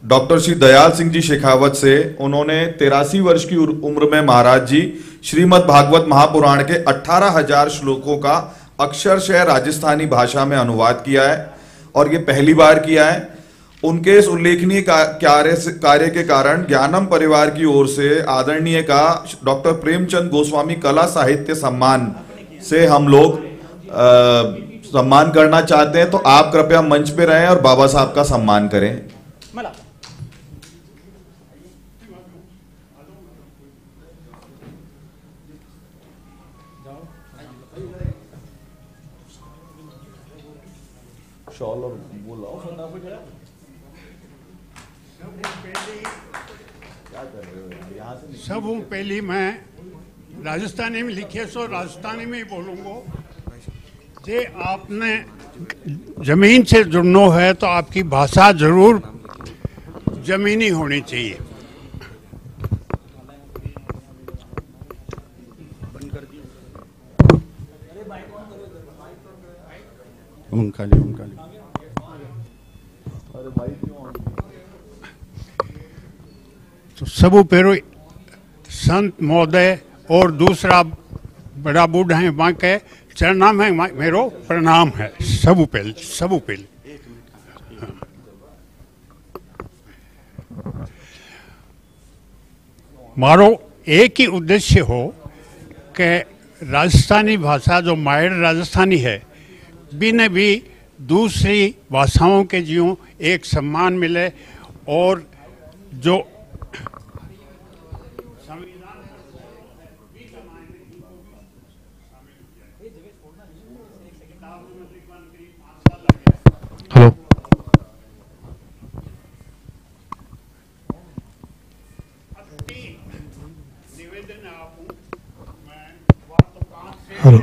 डॉक्टर श्री दयाल सिंह जी शेखावत से। उन्होंने 83 वर्ष की उम्र में महाराज जी श्रीमद् भागवत महापुराण के 18,000 श्लोकों का अक्षरशः राजस्थानी भाषा में अनुवाद किया है और ये पहली बार किया है। उनके इस उल्लेखनीय कार्य के कारण ज्ञानम परिवार की ओर से आदरणीय का डॉक्टर प्रेमचंद गोस्वामी कला साहित्य सम्मान से हम लोग सम्मान करना चाहते हैं। तो आप कृपया मंच पे रहें और बाबा साहब का सम्मान करें। शॉल और वो लाओ फटाफट। क्या कर रहे हो यहाँ से? सब पहली मैं राजस्थानी में लिखे सो राजस्थानी में ही बोलूँगा। जे आपने जमीन से जुड़ना है तो आपकी भाषा जरूर जमीनी होनी चाहिए। ओम काली, ओम काली। तो सब पेरो संत महोदय और दूसरा बड़ा बूढ़ा है वहाँ के चरणा में मेरो प्रणाम है सबू पहले। मारो एक ही उद्देश्य हो कि राजस्थानी भाषा जो मायर राजस्थानी है बिना भी दूसरी भाषाओं के ज्यों एक सम्मान मिले और जो हेलो हेलो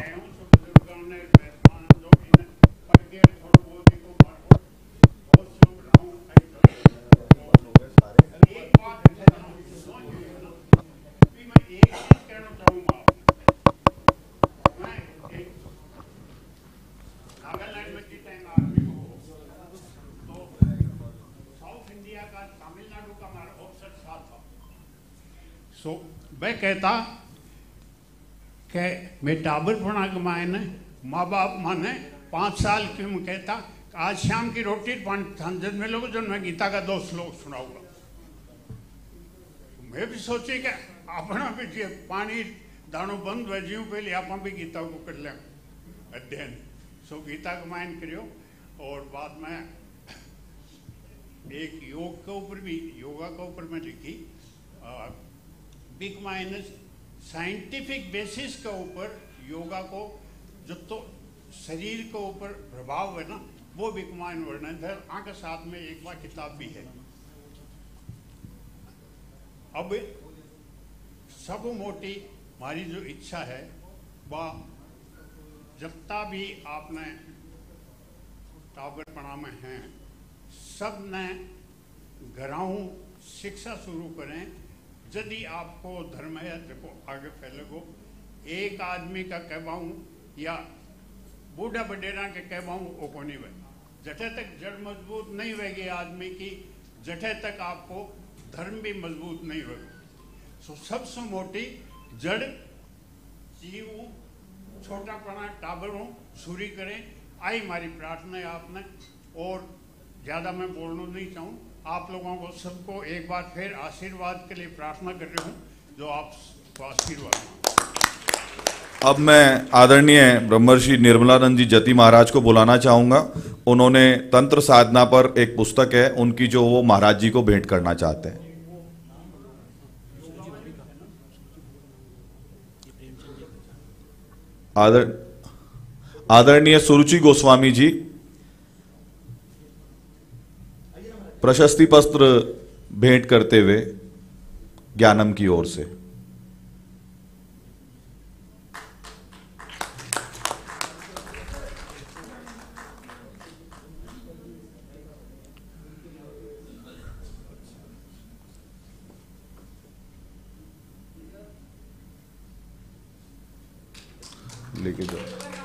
मैं कहता कि मैं टाबर पढ़ा के मायने माँ बाप माने 5 साल की मैं कहता आज शाम की रोटी संजद में लोग जो मैं गीता का 2 श्लोक सुनाऊंगा। मैं भी सोची कि अपना भी जे पानी दाणो बंद हुआ जीव पहले आप भी गीता को कर लें अध्ययन। सो गीता का मायन करियो और बाद में एक योग के ऊपर भी योगा के ऊपर में लिखी बिग माइनस साइंटिफिक बेसिस के ऊपर योगा को जो तो शरीर के ऊपर प्रभाव है ना वो बिग माइन वर्णन है। आगे साथ में एक बार किताब भी है। अब सब मोटी हमारी जो इच्छा है वह जब भी आपने टाबरपणा में हैं सब ने घराऊ शिक्षा शुरू करें। यदि आपको धर्म है देखो आगे फैलेगो एक आदमी का कहवाऊँ या बूढ़ा बडेरा के कहवाऊँ वो को नहीं वह जठे तक जड़ मजबूत नहीं रहेगी आदमी की जठे तक आपको धर्म भी मजबूत नहीं होगा। सो सबसे मोटी जड़ जीव छोटा पना टाबरों सूरी करें आई हमारी प्रार्थना है आपने। और ज़्यादा मैं बोलना नहीं चाहूँ आप लोगों को सबको एक बार फिर आशीर्वाद के लिए प्रार्थना कर रही हूँ जो आप आशीर्वाद। अब मैं आदरणीय ब्रह्मर्षि निर्मलानंद जी जति महाराज को बुलाना चाहूंगा। उन्होंने तंत्र साधना पर एक पुस्तक है उनकी जो वो महाराज जी को भेंट करना चाहते हैं। आदरणीय सुरुचि गोस्वामी जी प्रशस्ति पत्र भेंट करते हुए ज्ञानम की ओर से। लेके जाओ।